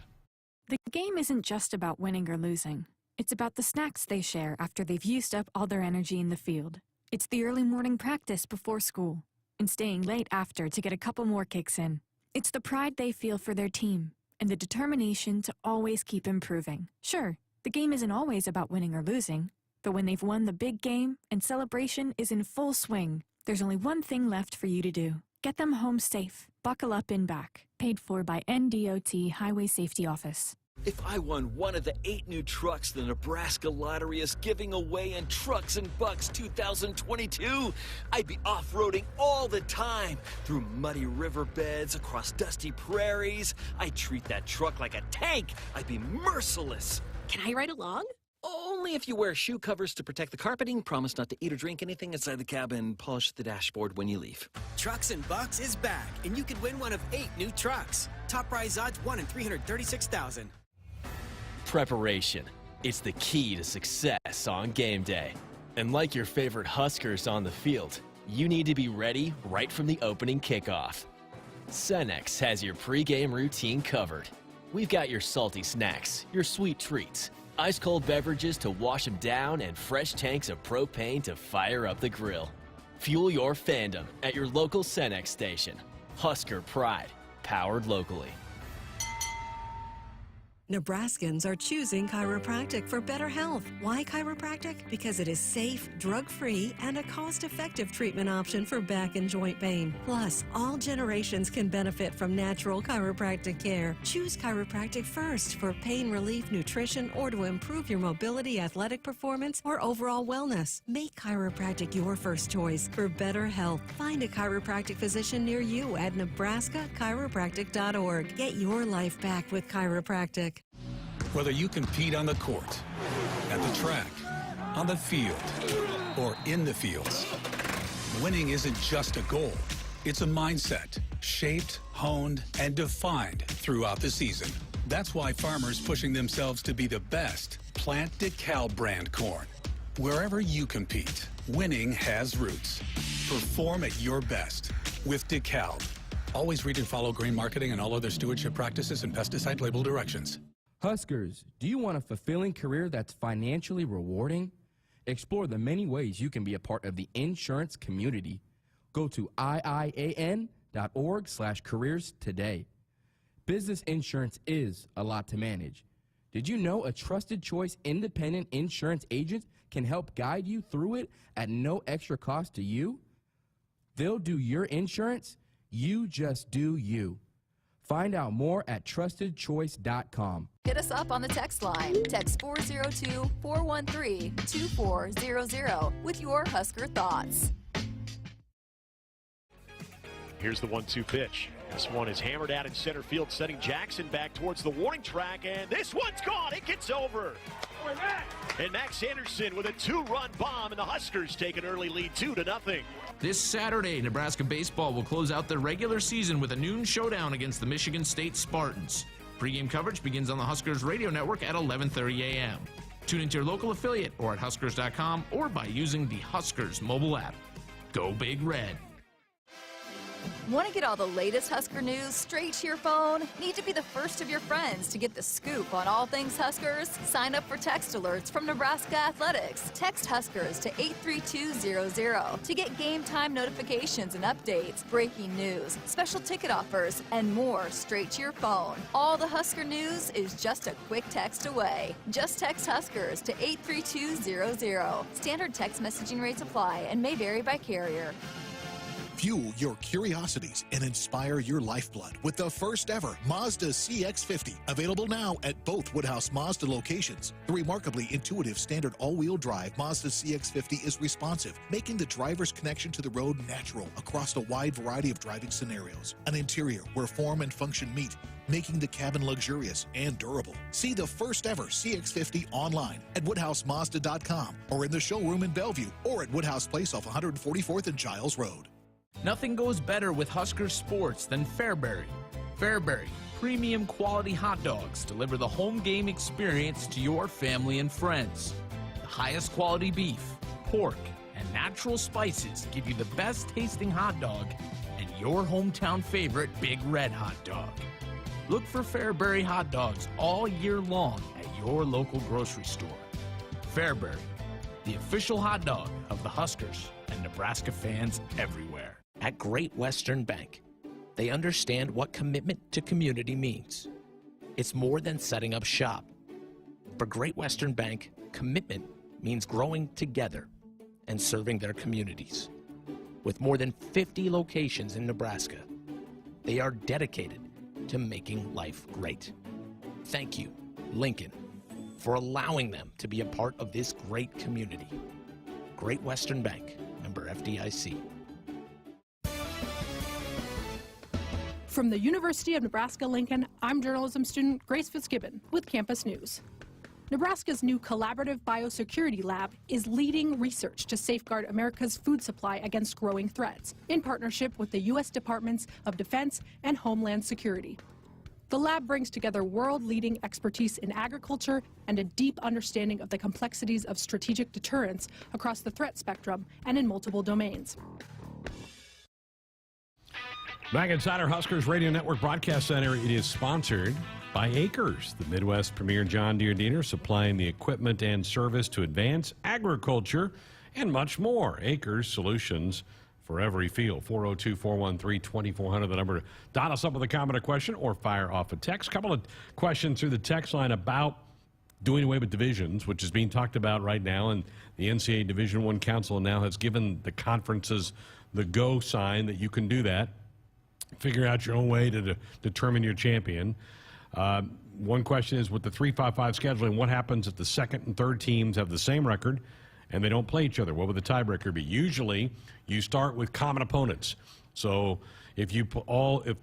The game isn't just about winning or losing. It's about the snacks they share after they've used up all their energy in the field. It's the early morning practice before school and staying late after to get a couple more kicks in. It's the pride they feel for their team and the determination to always keep improving. Sure, the game isn't always about winning or losing, but when they've won the big game and celebration is in full swing, there's only one thing left for you to do. Get them home safe. Buckle up and back. Paid for by NDOT Highway Safety Office. If I won one of the 8 new trucks the Nebraska Lottery is giving away in Trucks and Bucks 2022, I'd be off-roading all the time, through muddy riverbeds, across dusty prairies. I'd treat that truck like a tank. I'd be merciless. Can I ride along? Only if you wear shoe covers to protect the carpeting, promise not to eat or drink anything inside the cab, and polish the dashboard when you leave. Trucks and Bucks is back, and you could win one of 8 new trucks. Top prize odds 1 in 336,000. Preparation. It's the key to success on game day. And like your favorite Huskers on the field, you need to be ready right from the opening kickoff. Cenex has your pregame routine covered. We've got your salty snacks, your sweet treats, ice-cold beverages to wash them down, and fresh tanks of propane to fire up the grill. Fuel your fandom at your local Cenex station. Husker Pride, powered locally. Nebraskans are choosing chiropractic for better health. Why chiropractic? Because it is safe, drug-free, and a cost-effective treatment option for back and joint pain. Plus, all generations can benefit from natural chiropractic care. Choose chiropractic first for pain relief, nutrition, or to improve your mobility, athletic performance, or overall wellness. Make chiropractic your first choice for better health. Find a chiropractic physician near you at nebraska-chiropractic.org. Get your life back with chiropractic. Whether you compete on the court, at the track, on the field, or in the fields, winning isn't just a goal. It's a mindset, shaped, honed, and defined throughout the season. That's why farmers pushing themselves to be the best plant DeKalb brand corn. Wherever you compete, winning has roots. Perform at your best with DeKalb. Always read and follow grain marketing and all other stewardship practices and pesticide label directions. Huskers, do you want a fulfilling career that's financially rewarding? Explore the many ways you can be a part of the insurance community. Go to iian.org/careers today. Business insurance is a lot to manage. Did you know a trusted choice independent insurance agent can help guide you through it at no extra cost to you? They'll do your insurance. You just do you. Find out more at trustedchoice.com. Hit us up on the text line. Text 402-413-2400 with your Husker thoughts. Here's the 1-2 pitch. This one is hammered out in center field, sending Jackson back towards the warning track, and this one's gone. It gets over. And Max Anderson with a 2-run bomb, and the Huskers take an early lead 2-0. This Saturday, Nebraska baseball will close out the regular season with a noon showdown against the Michigan State Spartans. Pre-game coverage begins on the Huskers radio network at 11:30 a.m. Tune into your local affiliate or at Huskers.com or by using the Huskers mobile app. Go Big Red. Want to get all the latest Husker news straight to your phone? Need to be the first of your friends to get the scoop on all things Huskers? Sign up for text alerts from Nebraska Athletics. Text Huskers to 83200 to get game time notifications and updates, breaking news, special ticket offers, and more straight to your phone. All the Husker news is just a quick text away. Just text Huskers to 83200. Standard text messaging rates apply and may vary by carrier. Fuel your curiosities and inspire your lifeblood with the first ever Mazda Cx-50. Available now at both Woodhouse Mazda locations. The remarkably intuitive standard all-wheel drive Mazda Cx-50 is responsive, making the driver's connection to the road natural across a wide variety of driving scenarios. An interior where form and function meet, making the cabin luxurious and durable. See the first ever CX-50 online at WoodhouseMazda.com or in the showroom in Bellevue or at Woodhouse Place off 144th and Giles Road. Nothing goes better with Husker sports than Fairbury. Fairbury, premium quality hot dogs deliver the home game experience to your family and friends. The highest quality beef, pork, and natural spices give you the best tasting hot dog and your hometown favorite Big Red hot dog. Look for Fairbury hot dogs all year long at your local grocery store. Fairbury, the official hot dog of the Huskers and Nebraska fans everywhere. At Great Western Bank, they understand what commitment to community means. It's more than setting up shop. For Great Western Bank, commitment means growing together and serving their communities. With more than 50 locations in Nebraska, they are dedicated to making life great. Thank you, Lincoln, for allowing them to be a part of this great community. Great Western Bank, member FDIC. From the University of Nebraska-Lincoln, I'm journalism student Grace Fitzgibbon with Campus News. Nebraska's new collaborative biosecurity lab is leading research to safeguard America's food supply against growing threats in partnership with the U.S. Departments of Defense and Homeland Security. The lab brings together world-leading expertise in agriculture and a deep understanding of the complexities of strategic deterrence across the threat spectrum and in multiple domains. Back inside our Huskers Radio Network Broadcast Center, it is sponsored by Acres, the Midwest premier John Deere dealer, supplying the equipment and service to advance agriculture and much more. Acres, solutions for every field. 402-413-2400, the number to dot us up with a comment or question or fire off a text. Couple of questions through the text line about doing away with divisions, which is being talked about right now, and the NCAA Division I Council now has given the conferences the go sign that you can do that. Figure out your own way to determine your champion. One question is, with the 3-5-5 scheduling, what happens if the second and third teams have the same record and they don't play each other? What would the tiebreaker be? Usually, you start with common opponents. So if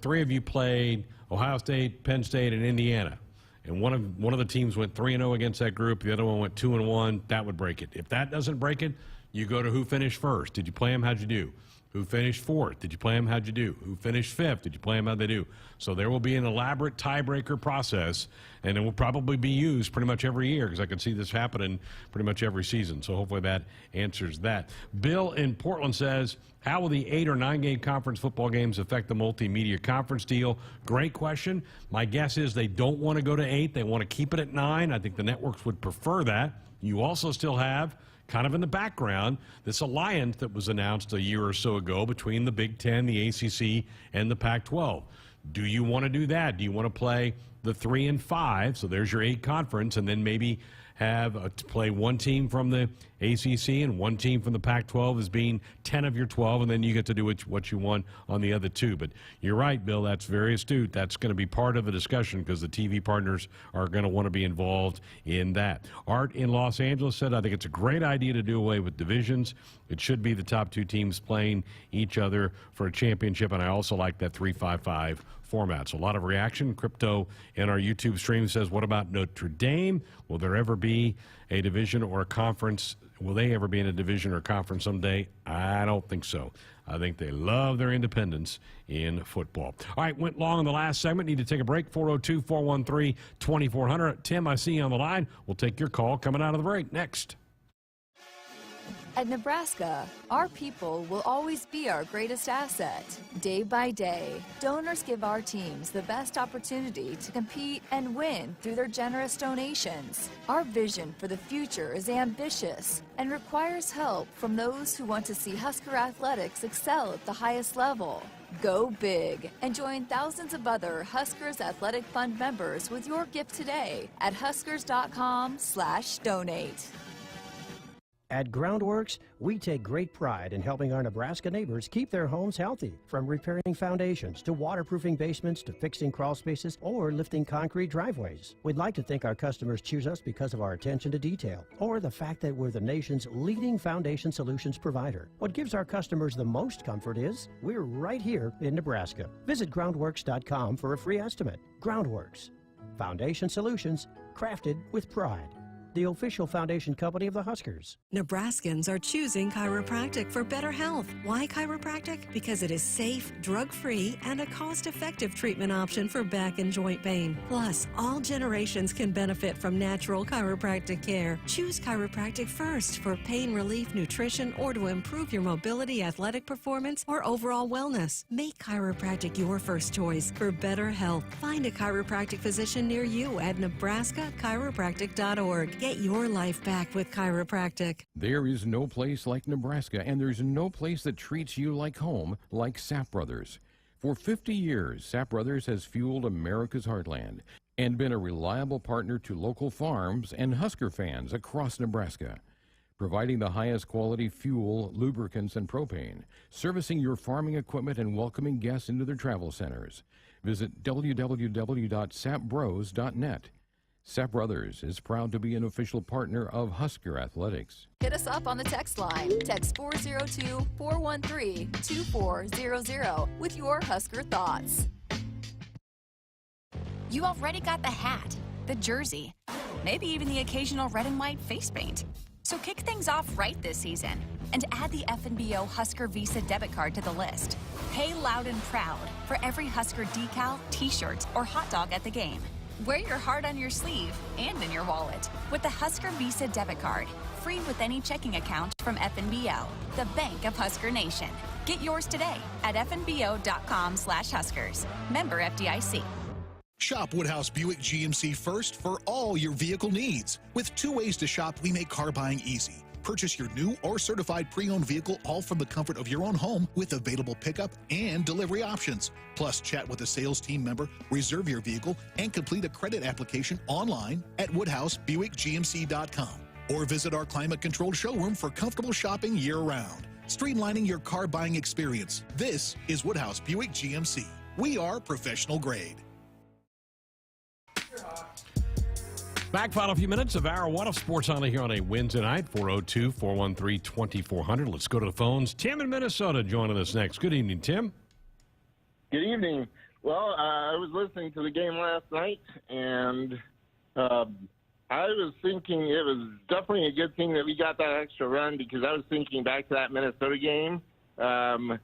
three of you played Ohio State, Penn State, and Indiana, and one of the teams went 3-0 against that group, the other one went 2-1, that would break it. If that doesn't break it, you go to who finished first. Did you play them? How'd you do? Who finished fourth? Did you play them? How'd you do? Who finished fifth? Did you play them? How'd they do? So there will be an elaborate tiebreaker process, and it will probably be used pretty much every year, because I can see this happening pretty much every season. So hopefully that answers that. Bill in Portland says, how will the 8 or 9 game conference football games affect the multimedia conference deal? Great question. My guess is they don't want to go to 8. They want to keep it at 9. I think the networks would prefer that. You also still have, kind of in the background, this alliance that was announced a year or so ago between the Big Ten, the ACC, and the Pac-12. Do you want to do that? Do you want to play the 3 and 5? So there's your 8 conference, and then maybe have play one team from the ACC and one team from the Pac-12 as being 10 of your 12, and then you get to do what you want on the other 2. But you're right, Bill, that's very astute. That's going to be part of the discussion, because the TV partners are going to want to be involved in that. Art in Los Angeles said, I think it's a great idea to do away with divisions. It should be the top 2 teams playing each other for a championship, and I also like that 3-5-5 format. So a lot of reaction. Crypto in our YouTube stream says, what about Notre Dame? Will there ever be a division or a conference? Will they ever be in a division or conference someday? I don't think so. I think they love their independence in football. All right, went long in the last segment. Need to take a break. 402-413-2400. Tim, I see you on the line. We'll take your call coming out of the break next. At Nebraska, our people will always be our greatest asset. Day by day, donors give our teams the best opportunity to compete and win through their generous donations. Our vision for the future is ambitious and requires help from those who want to see Husker athletics excel at the highest level. Go big and join thousands of other Huskers Athletic Fund members with your gift today at huskers.com/donate. At Groundworks, we take great pride in helping our Nebraska neighbors keep their homes healthy. From repairing foundations to waterproofing basements to fixing crawl spaces or lifting concrete driveways. We'd like to think our customers choose us because of our attention to detail or the fact that we're the nation's leading foundation solutions provider. What gives our customers the most comfort is we're right here in Nebraska. Visit groundworks.com for a free estimate. Groundworks, foundation solutions crafted with pride. The official foundation company of the Huskers. Nebraskans are choosing chiropractic for better health. Why chiropractic? Because it is safe, drug-free, and a cost-effective treatment option for back and joint pain. Plus, all generations can benefit from natural chiropractic care. Choose chiropractic first for pain relief, nutrition, or to improve your mobility, athletic performance, or overall wellness. Make chiropractic your first choice for better health. Find a chiropractic physician near you at nebraska-chiropractic.org. Get your life back with chiropractic. There is no place like Nebraska, and there's no place that treats you like home like Sapp Brothers. For 50 years, Sapp Brothers has fueled America's heartland and been a reliable partner to local farms and Husker fans across Nebraska, providing the highest quality fuel, lubricants, and propane, servicing your farming equipment and welcoming guests into their travel centers. Visit www.sappbros.net. Sapp Brothers is proud to be an official partner of Husker Athletics. Hit us up on the text line. Text 402-413-2400 with your Husker thoughts. You already got the hat, the jersey, maybe even the occasional red and white face paint. So kick things off right this season and add the FNBO Husker Visa debit card to the list. Pay loud and proud for every Husker decal, t-shirt, or hot dog at the game. Wear your heart on your sleeve and in your wallet with the Husker Visa debit card, free with any checking account from FNBO, the bank of Husker Nation. Get yours today at fnbo.com/Huskers. Member FDIC. Shop Woodhouse Buick GMC first for all your vehicle needs. With 2 ways to shop, we make car buying easy. Purchase your new or certified pre-owned vehicle all from the comfort of your own home with available pickup and delivery options. Plus, chat with a sales team member, reserve your vehicle, and complete a credit application online at WoodhouseBuickGMC.com. Or visit our climate-controlled showroom for comfortable shopping year-round. Streamlining your car buying experience. This is Woodhouse Buick GMC. We are professional grade. Back final few minutes of Hour 1 of Sports Only here on a Wednesday night, 402-413-2400. Let's go to the phones. Tim in Minnesota joining us next. Good evening, Tim. Good evening. Well, I was listening to the game last night, and I was thinking it was definitely a good thing that we got that extra run, because I was thinking back to that Minnesota game, and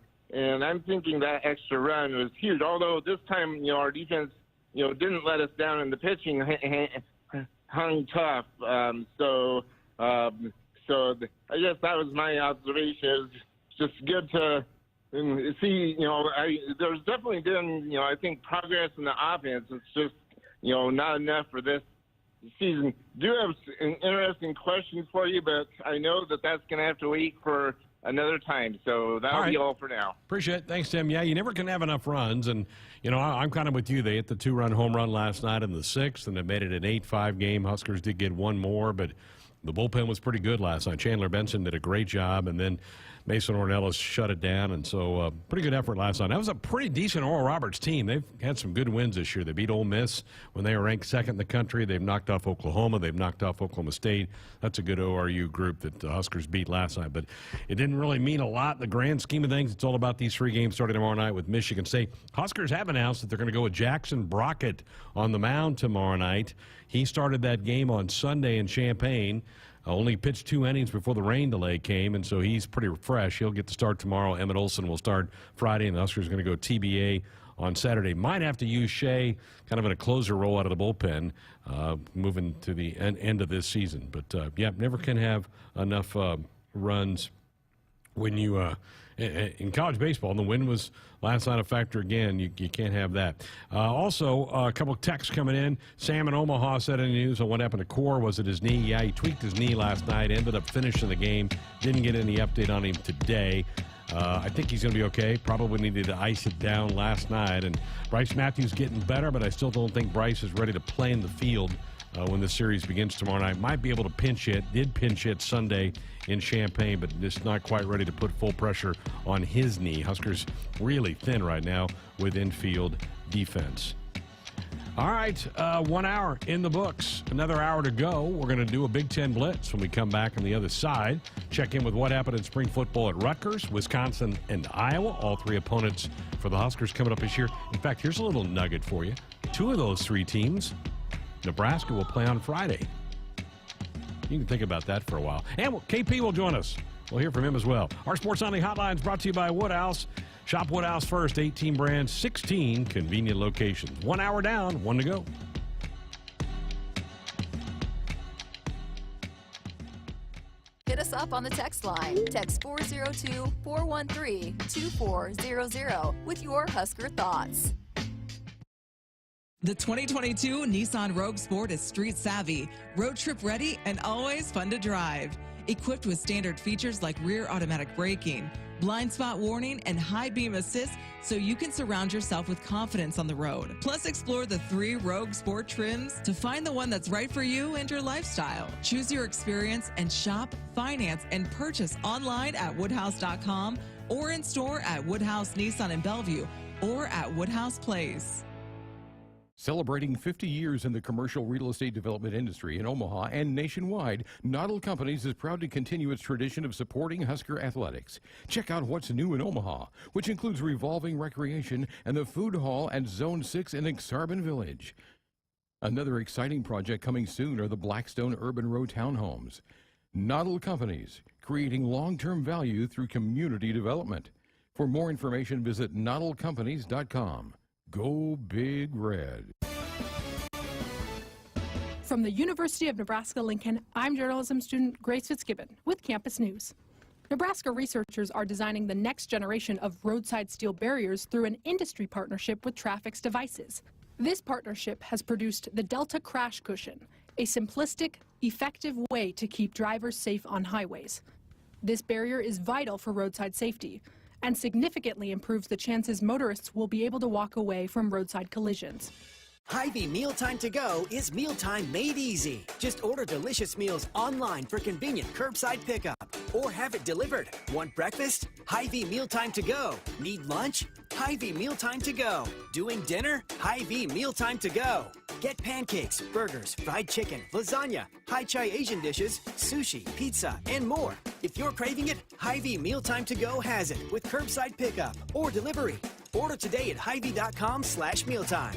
I'm thinking that extra run was huge. Although this time, our defense, didn't let us down in the pitching, hung tough. So I guess that was my observation. It's just good to see, there's definitely been, I think, progress in the offense. It's just, not enough for this season. Do have an interesting question for you, but I know that that's going to have to wait for another time. So that'll be all for now. Appreciate it. Thanks, Tim. Yeah, you never can have enough runs. And, I'm kind of with you. They hit the 2-run home run last night in the 6th, and they made it an 8-5 game. Huskers did get one more, but the bullpen was pretty good last night. Chandler Benson did a great job, and then Mason Ornelas shut it down. And so pretty good effort last night. That was a pretty decent Oral Roberts team. They've had some good wins this year. They beat Ole Miss when they were ranked 2nd in the country. They've knocked off Oklahoma. They've knocked off Oklahoma State. That's a good ORU group that the Huskers beat last night. But it didn't really mean a lot in the grand scheme of things. It's all about these 3 games starting tomorrow night with Michigan State. Huskers have announced that they're going to go with Jackson Brockett on the mound tomorrow night. He started that game on Sunday in Champaign. Only pitched 2 innings before the rain delay came, and so he's pretty fresh. He'll get to start tomorrow. Emmett Olson will start Friday, and the Huskers are going to go TBA on Saturday. Might have to use Shea kind of in a closer role out of the bullpen moving to the end of this season. But, never can have enough runs when you in college baseball, and the wind was last night a factor again. You can't have that. Also, a couple of texts coming in. Sam in Omaha said in the news on what happened to Core. Was it his knee? Yeah, he tweaked his knee last night, ended up finishing the game. Didn't get any update on him today. I think he's going to be okay. Probably needed to ice it down last night. And Bryce Matthews getting better, but I still don't think Bryce is ready to play in the field when the series begins tomorrow night. Might be able to pinch hit. Did pinch hit Sunday in Champaign, but just not quite ready to put full pressure on his knee. Huskers really thin right now with infield defense. All right, 1 hour in the books. Another hour to go. We're going to do a Big Ten Blitz when we come back on the other side. Check in with what happened in spring football at Rutgers, Wisconsin, and Iowa. All 3 opponents for the Huskers coming up this year. In fact, here's a little nugget for you. 2 of those 3 teams, Nebraska will play on Friday. You can think about that for a while. And KP will join us. We'll hear from him as well. Our Sports Only Hotline is brought to you by Woodhouse. Shop Woodhouse first. 18 brands, 16 convenient locations. 1 hour down, 1 to go. Hit us up on the text line. Text 402-413-2400 with your Husker thoughts. The 2022 Nissan Rogue Sport is street savvy, road trip ready, and always fun to drive. Equipped with standard features like rear automatic braking, blind spot warning, and high beam assist, so you can surround yourself with confidence on the road. Plus, explore the 3 Rogue Sport trims to find the one that's right for you and your lifestyle. Choose your experience and shop, finance, and purchase online at woodhouse.com or in store at Woodhouse Nissan in Bellevue or at Woodhouse Place. Celebrating 50 years in the commercial real estate development industry in Omaha and nationwide, Noddle Companies is proud to continue its tradition of supporting Husker athletics. Check out what's new in Omaha, which includes revolving recreation and the food hall at Zone 6 in Exarban Village. Another exciting project coming soon are the Blackstone Urban Row Townhomes. Noddle Companies, creating long-term value through community development. For more information, visit noddlecompanies.com. Go Big Red. From the University of Nebraska-Lincoln, I'm journalism student Grace Fitzgibbon with Campus News. Nebraska researchers are designing the next generation of roadside steel barriers through an industry partnership with Traffic's Devices. This partnership has produced the Delta Crash Cushion, a simplistic, effective way to keep drivers safe on highways. This barrier is vital for roadside safety and significantly improves the chances motorists will be able to walk away from roadside collisions. Hy-Vee Mealtime to Go is mealtime made easy. Just order delicious meals online for convenient curbside pickup or have it delivered. Want breakfast? Hy-Vee Mealtime to Go. Need lunch? Hy-Vee Mealtime to Go. Doing dinner? Hy-Vee Mealtime to Go. Get pancakes, burgers, fried chicken, lasagna, Hai-Chai Asian dishes, sushi, pizza, and more. If you're craving it, Hy-Vee Mealtime to Go has it with curbside pickup or delivery. Order today at Hy-Vee.com/mealtime.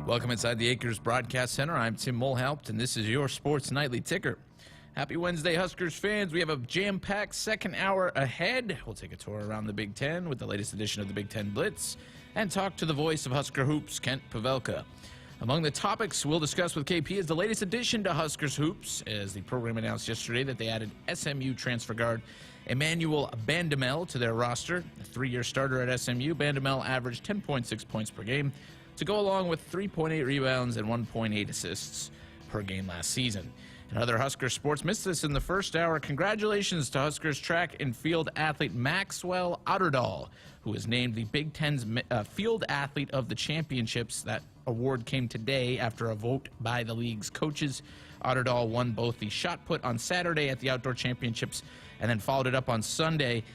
Welcome inside the Acres Broadcast Center. I'm Tim Mulhaupt, and this is your Sports Nightly Ticker. Happy Wednesday, Huskers fans. We have a jam-packed second hour ahead. We'll take a tour around the Big Ten with the latest edition of the Big Ten Blitz and talk to the voice of Husker Hoops, Kent Pavelka. Among the topics we'll discuss with KP is the latest addition to Huskers Hoops, as the program announced yesterday that they added SMU transfer guard Emmanuel Bandamel to their roster. A three-year starter at SMU, Bandamel averaged 10.6 points per game to go along with 3.8 rebounds and 1.8 assists per game last season. And other Husker sports missed this in the first hour. Congratulations to Huskers track and field athlete Maxwell Otterdahl, who was named the Big Ten's Field Athlete of the Championships. That award came today after a vote by the league's coaches. Otterdahl won both the shot put on Saturday at the Outdoor Championships and then followed it up on Sunday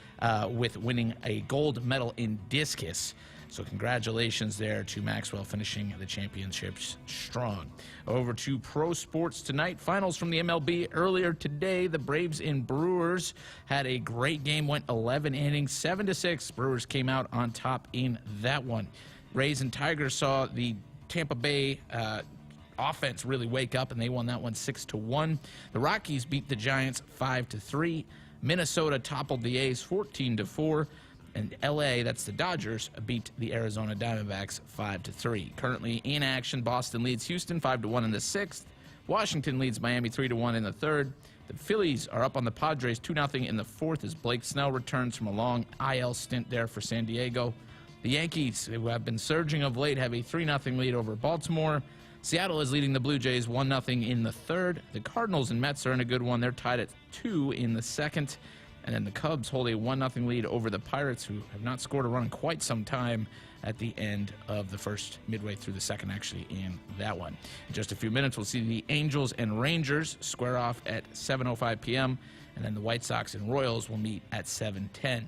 with winning a gold medal in discus. So congratulations there to Maxwell, finishing the championships strong. Over to pro sports tonight. Finals from the MLB earlier today. The Braves and Brewers had a great game, went 11 innings, 7-6. Brewers came out on top in that one. Rays and Tigers saw the Tampa Bay offense really wake up, and they won that one 6-1. The Rockies beat the Giants 5-3. Minnesota toppled the A's 14-4. And L.A., that's the Dodgers, beat the Arizona Diamondbacks 5-3. Currently in action, Boston leads Houston 5-1 in the sixth. Washington leads Miami 3-1 in the third. The Phillies are up on the Padres 2-0 in the fourth as Blake Snell returns from a long IL stint there for San Diego. The Yankees, who have been surging of late, have a 3-0 lead over Baltimore. Seattle is leading the Blue Jays 1-0 in the third. The Cardinals and Mets are in a good one. They're tied at 2 in the second. And then the Cubs hold a 1-0 lead over the Pirates, who have not scored a run in quite some time at the end of the first, midway through the second, actually, in that one. In just a few minutes, we'll see the Angels and Rangers square off at 7:05 p.m., and then the White Sox and Royals will meet at 7:10.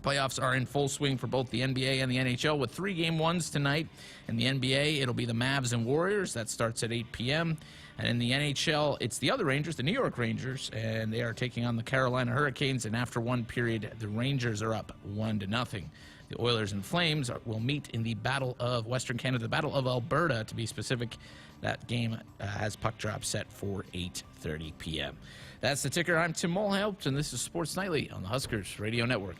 Playoffs are in full swing for both the NBA and the NHL with 3 game ones tonight. In the NBA, it'll be the Mavs and Warriors. That starts at 8 p.m., and in the NHL, it's the other Rangers, the New York Rangers, and they are taking on the Carolina Hurricanes. And after one period, the Rangers are up 1-0. The Oilers and Flames will meet in the Battle of Western Canada, the Battle of Alberta, to be specific. That game has puck drop set for 8:30 p.m. That's the ticker. I'm Tim Mulhaupt, and this is Sports Nightly on the Huskers Radio Network.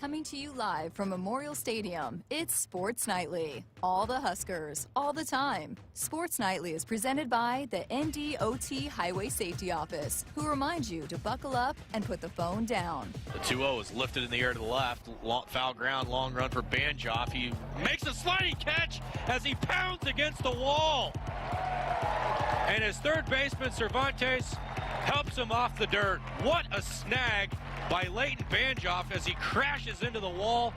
Coming to you live from Memorial Stadium, it's Sports Nightly. All the Huskers, all the time. Sports Nightly is presented by the NDOT Highway Safety Office, who reminds you to buckle up and put the phone down. The 2-0 is lifted in the air to the left. Foul ground, long run for Banjoff. He makes a sliding catch as he pounds against the wall. And his third baseman, Cervantes, helps him off the dirt. What a snag by Leighton Banjoff as he crashes into the wall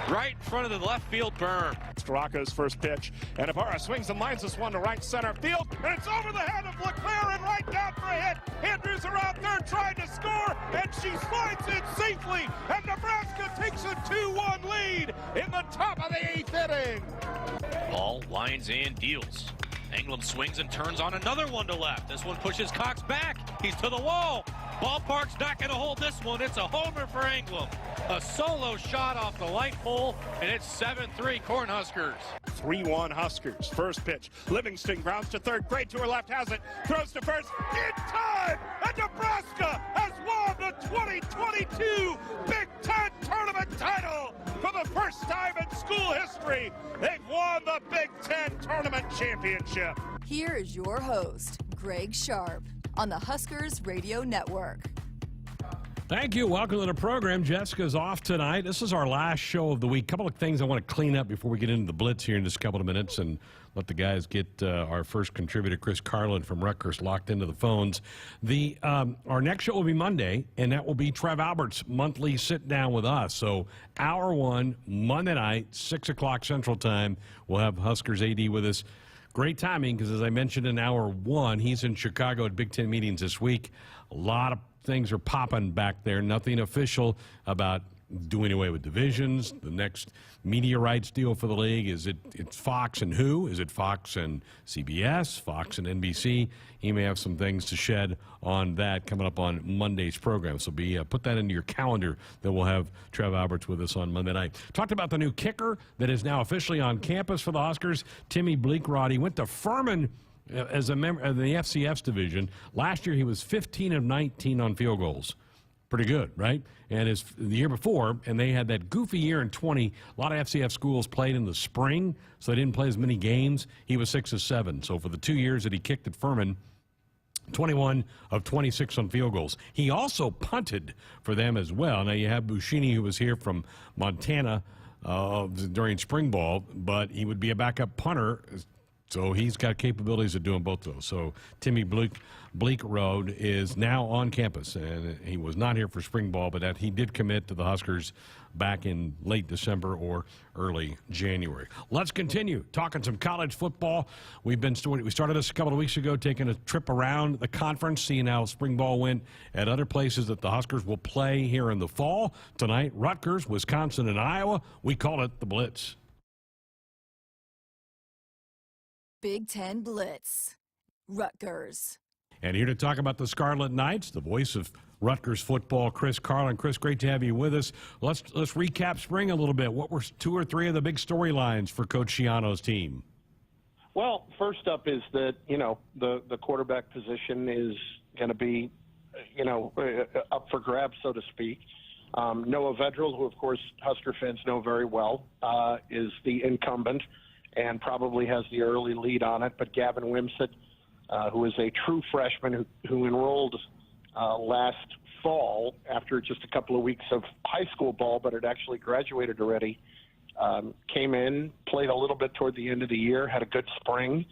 right in front of the left field berm. Rocco's first pitch, and Ibarra swings and lines this one to right center field, and it's over the head of LeClaire and right down for a hit. Andrews around third trying to score, and she slides in safely, and Nebraska takes a 2-1 lead in the top of the 8th inning. Ball lines and deals. England swings and turns on another one to left. This one pushes Cox back. He's to the wall. Ballpark's not going to hold this one. It's a homer for England. A solo shot off the light pole, and it's 7-3 Cornhuskers. 3-1 Huskers. First pitch. Livingston grounds to third. Gray to her left has it. Throws to first. In time! And Nebraska has won the 2022 Big Ten Tournament title for the first time in school history. They've won the Big Ten Tournament Championship. Here is your host, Greg Sharpe, on the Huskers Radio Network. Thank you. Welcome to the program. Jessica's off tonight. This is our last show of the week. A couple of things I want to clean up before we get into the Blitz here in just a couple of minutes and let the guys get our first contributor, Chris Carlin from Rutgers, locked into the phones. Our next show will be Monday, and that will be Trev Albert's monthly sit-down with us. So hour 1, Monday night, 6 o'clock Central Time, we'll have Huskers AD with us. Great timing because, as I mentioned in hour 1, he's in Chicago at Big Ten meetings this week. A lot of things are popping back there. Nothing official about doing away with divisions, the next media rights deal for the league. It's Fox and who? Is it Fox and CBS, Fox and NBC? He may have some things to shed on that coming up on Monday's program. So put that into your calendar that we'll have Trev Alberts with us on Monday night. Talked about the new kicker that is now officially on campus for the Huskers, Timmy Bleak. He went to Furman as a member of the FCS division. Last year he was 15 of 19 on field goals. Pretty good, right? And the year before, and they had that goofy year in 20, a lot of FCS schools played in the spring, so they didn't play as many games. He was 6 of 7. So for the 2 years that he kicked at Furman, 21 of 26 on field goals. He also punted for them as well. Now you have Bushini, who was here from Montana during spring ball, but he would be a backup punter. So he's got capabilities of doing both those. So Timmy Bleak Road is now on campus, and he was not here for spring ball, but he did commit to the Huskers back in late December or early January. Let's continue talking some college football. We started this a couple of weeks ago, taking a trip around the conference, seeing how spring ball went at other places that the Huskers will play here in the fall. Tonight, Rutgers, Wisconsin, and Iowa. We call it the Blitz. Big Ten Blitz. Rutgers. And here to talk about the Scarlet Knights, the voice of Rutgers football, Chris Carlin. Chris, great to have you with us. Let's recap spring a little bit. What were 2 or 3 of the big storylines for Coach Schiano's team? Well, first up is that, the quarterback position is going to be, up for grabs, so to speak. Noah Vedral, who, of course, Husker fans know very well, is the incumbent and probably has the early lead on it. But Gavin Wimsatt, who is a true freshman who enrolled last fall after just a couple of weeks of high school ball, but had actually graduated already, came in, played a little bit toward the end of the year, had a good spring.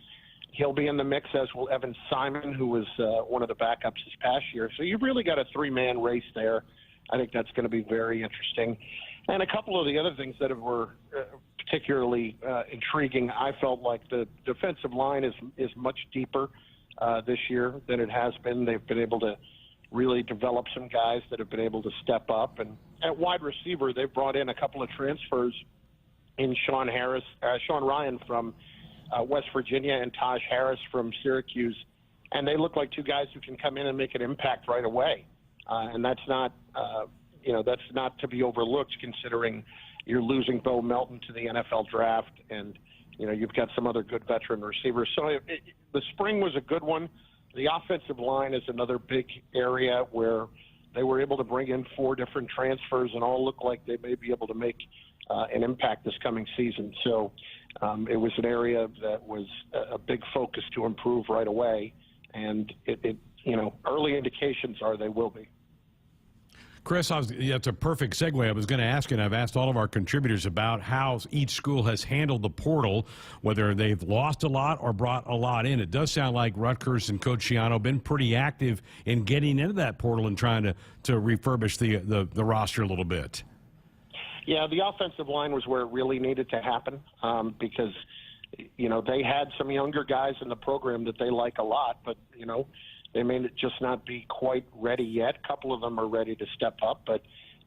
He'll be in the mix, as will Evan Simon, who was one of the backups this past year. So you've really got a 3-man race there. I think that's going to be very interesting. And a couple of the other things that were particularly intriguing, I felt like the defensive line is much deeper this year than it has been. They've been able to really develop some guys that have been able to step up. And at wide receiver, they've brought in a couple of transfers in Sean Ryan from West Virginia and Taj Harris from Syracuse. And they look like 2 guys who can come in and make an impact right away. And that's not to be overlooked, considering you're losing Bo Melton to the NFL draft, and you've got some other good veteran receivers. So the spring was a good one. The offensive line is another big area where they were able to bring in 4 different transfers and all look like they may be able to make an impact this coming season. So it was an area that was a big focus to improve right away, and early indications are they will be. Chris, that's a perfect segue. I was going to ask you, and I've asked all of our contributors about how each school has handled the portal, whether they've lost a lot or brought a lot in. It does sound like Rutgers and Coach Schiano have been pretty active in getting into that portal and trying to refurbish the roster a little bit. Yeah, the offensive line was where it really needed to happen because, they had some younger guys in the program that they like a lot, but, they may just not be quite ready yet. A couple of them are ready to step up, but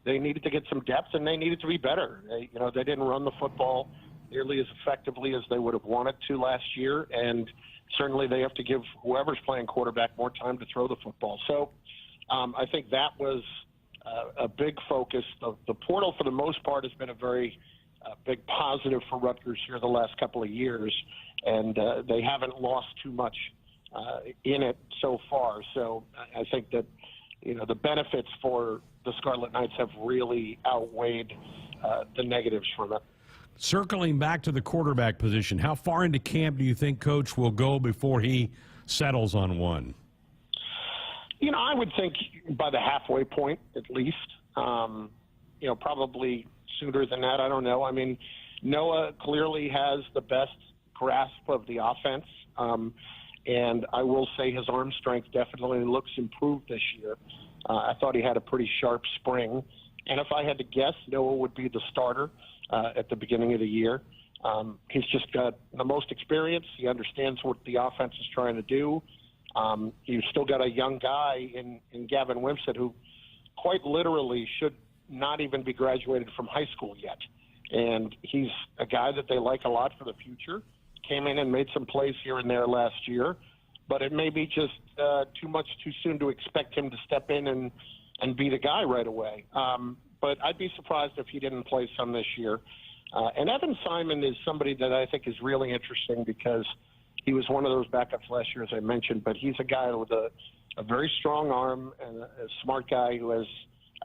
they needed to get some depth and they needed to be better. They didn't run the football nearly as effectively as they would have wanted to last year, and certainly they have to give whoever's playing quarterback more time to throw the football. So I think that was a big focus. The portal, for the most part, has been a very big positive for Rutgers here the last couple of years, and they haven't lost too much in it so far. So I think that, the benefits for the Scarlet Knights have really outweighed the negatives from it. Circling back to the quarterback position, how far into camp do you think Coach will go before he settles on one? I would think by the halfway point at least. Probably sooner than that. I don't know. I mean, Noah clearly has the best grasp of the offense. And I will say his arm strength definitely looks improved this year. I thought he had a pretty sharp spring. And if I had to guess, Noah would be the starter at the beginning of the year. He's just got the most experience. He understands what the offense is trying to do. You've still got a young guy in Gavin Wimsatt who quite literally should not even be graduated from high school yet. And he's a guy that they like a lot for the future. Came in and made some plays here and there last year, but it may be just too much too soon to expect him to step in and be the guy right away. But I'd be surprised if he didn't play some this year. And Evan Simon is somebody that I think is really interesting because he was one of those backups last year, as I mentioned, but he's a guy with a very strong arm and a smart guy who has,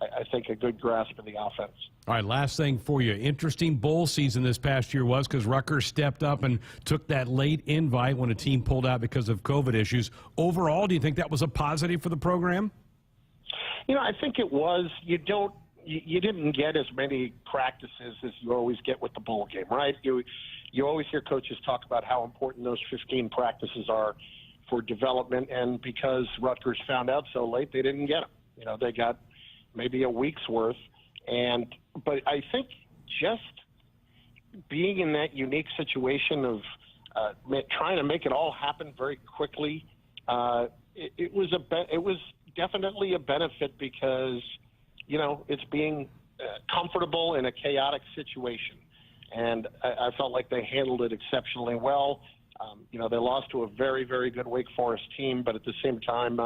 I think, a good grasp of the offense. All right, last thing for you. Interesting bowl season this past year was because Rutgers stepped up and took that late invite when a team pulled out because of COVID issues. Overall, do you think that was a positive for the program? You know, I think it was. You didn't get as many practices as you always get with the bowl game, right? You always hear coaches talk about how important those 15 practices are for development, and because Rutgers found out so late, they didn't get them. You know, they got maybe a week's worth. But I think just being in that unique situation of trying to make it all happen very quickly, it was definitely a benefit because, you know, it's being comfortable in a chaotic situation. And I felt like they handled it exceptionally well. You know, they lost to a very, very good Wake Forest team, but at the same time,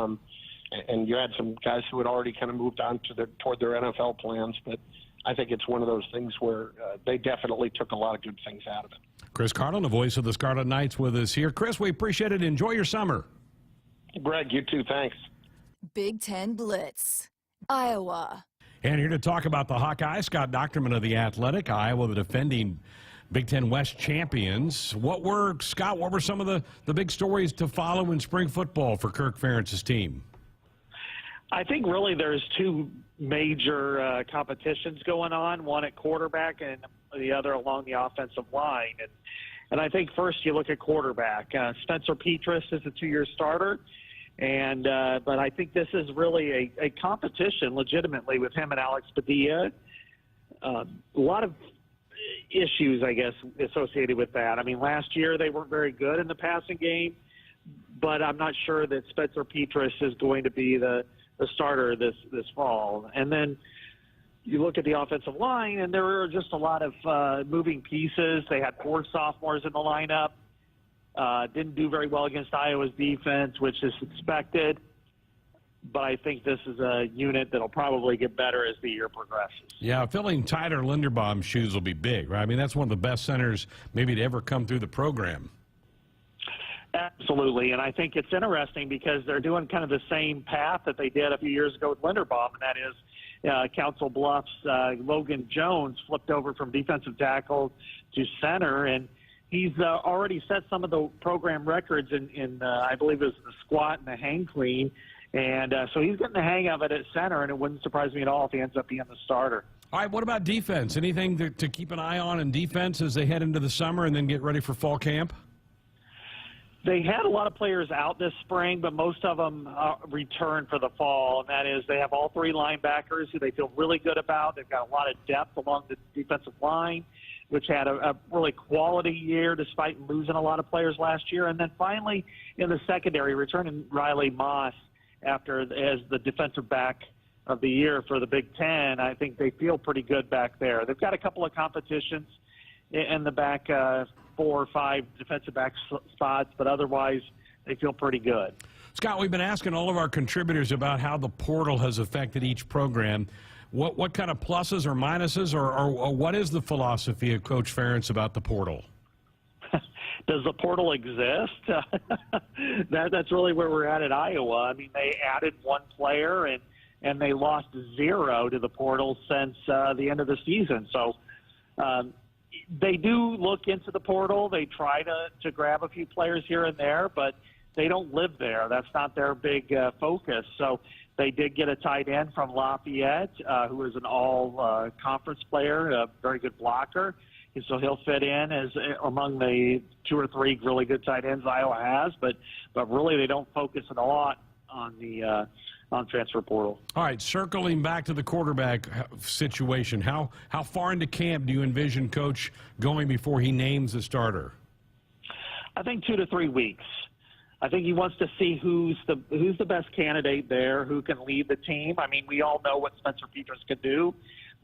and you had some guys who had already kind of moved on toward their NFL plans, but I think it's one of those things where they definitely took a lot of good things out of it. Chris Carlin, the voice of the Scarlet Knights, with us here. Chris, we appreciate it. Enjoy your summer. Greg, you too. Thanks. Big Ten Blitz, Iowa. And here to talk about the Hawkeyes, Scott Docterman of The Athletic, Iowa, the defending Big Ten West champions. What were some of the big stories to follow in spring football for Kirk Ferentz's team? I think really there's two major competitions going on, one at quarterback and the other along the offensive line. And I think first you look at quarterback. Spencer Petras is a 2-year starter. But I think this is really a competition legitimately with him and Alex Padilla. A lot of issues, I guess, associated with that. I mean, last year they weren't very good in the passing game, but I'm not sure that Spencer Petras is going to be the starter this fall. And then you look at the offensive line, and there are just a lot of moving pieces. They had 4 sophomores in the lineup. Didn't do very well against Iowa's defense, which is expected. But I think this is a unit that'll probably get better as the year progresses. Yeah, filling Tyler Linderbaum's shoes will be big, right? I mean, that's one of the best centers maybe to ever come through the program. Absolutely, and I think it's interesting because they're doing kind of the same path that they did a few years ago with Linderbaum, and that is Council Bluffs' Logan Jones flipped over from defensive tackle to center, and he's already set some of the program records in I believe it was the squat and the hang clean. And so he's getting the hang of it at center, and it wouldn't surprise me at all if he ends up being the starter. All right, what about defense? Anything to keep an eye on in defense as they head into the summer and then get ready for fall camp? They had a lot of players out this spring, but most of them return for the fall, and that is they have all 3 linebackers who they feel really good about. They've got a lot of depth along the defensive line, which had a really quality year despite losing a lot of players last year. And then finally in the secondary, returning Riley Moss as the defensive back of the year for the Big Ten. I think they feel pretty good back there. They've got a couple of competitions in the back 4 or 5 defensive back spots, but otherwise they feel pretty good. Scott, we've been asking all of our contributors about how the portal has affected each program. What kind of pluses or minuses, or what is the philosophy of Coach Ferentz about the portal? Does the portal exist? That's really where we're at Iowa. I mean, they added 1 player and they lost 0 to the portal since the end of the season. So they do look into the portal. They try to grab a few players here and there, but they don't live there. That's not their big focus. So they did get a tight end from Lafayette, who is an all-conference player, a very good blocker. So he'll fit in as among the 2 or 3 really good tight ends Iowa has, but really they don't focus a lot on the on transfer portal. All right, circling back to the quarterback situation, how far into camp do you envision Coach going before he names a starter? I think 2 to 3 weeks. I think he wants to see who's the best candidate there, who can lead the team. I mean, we all know what Spencer Petras can do,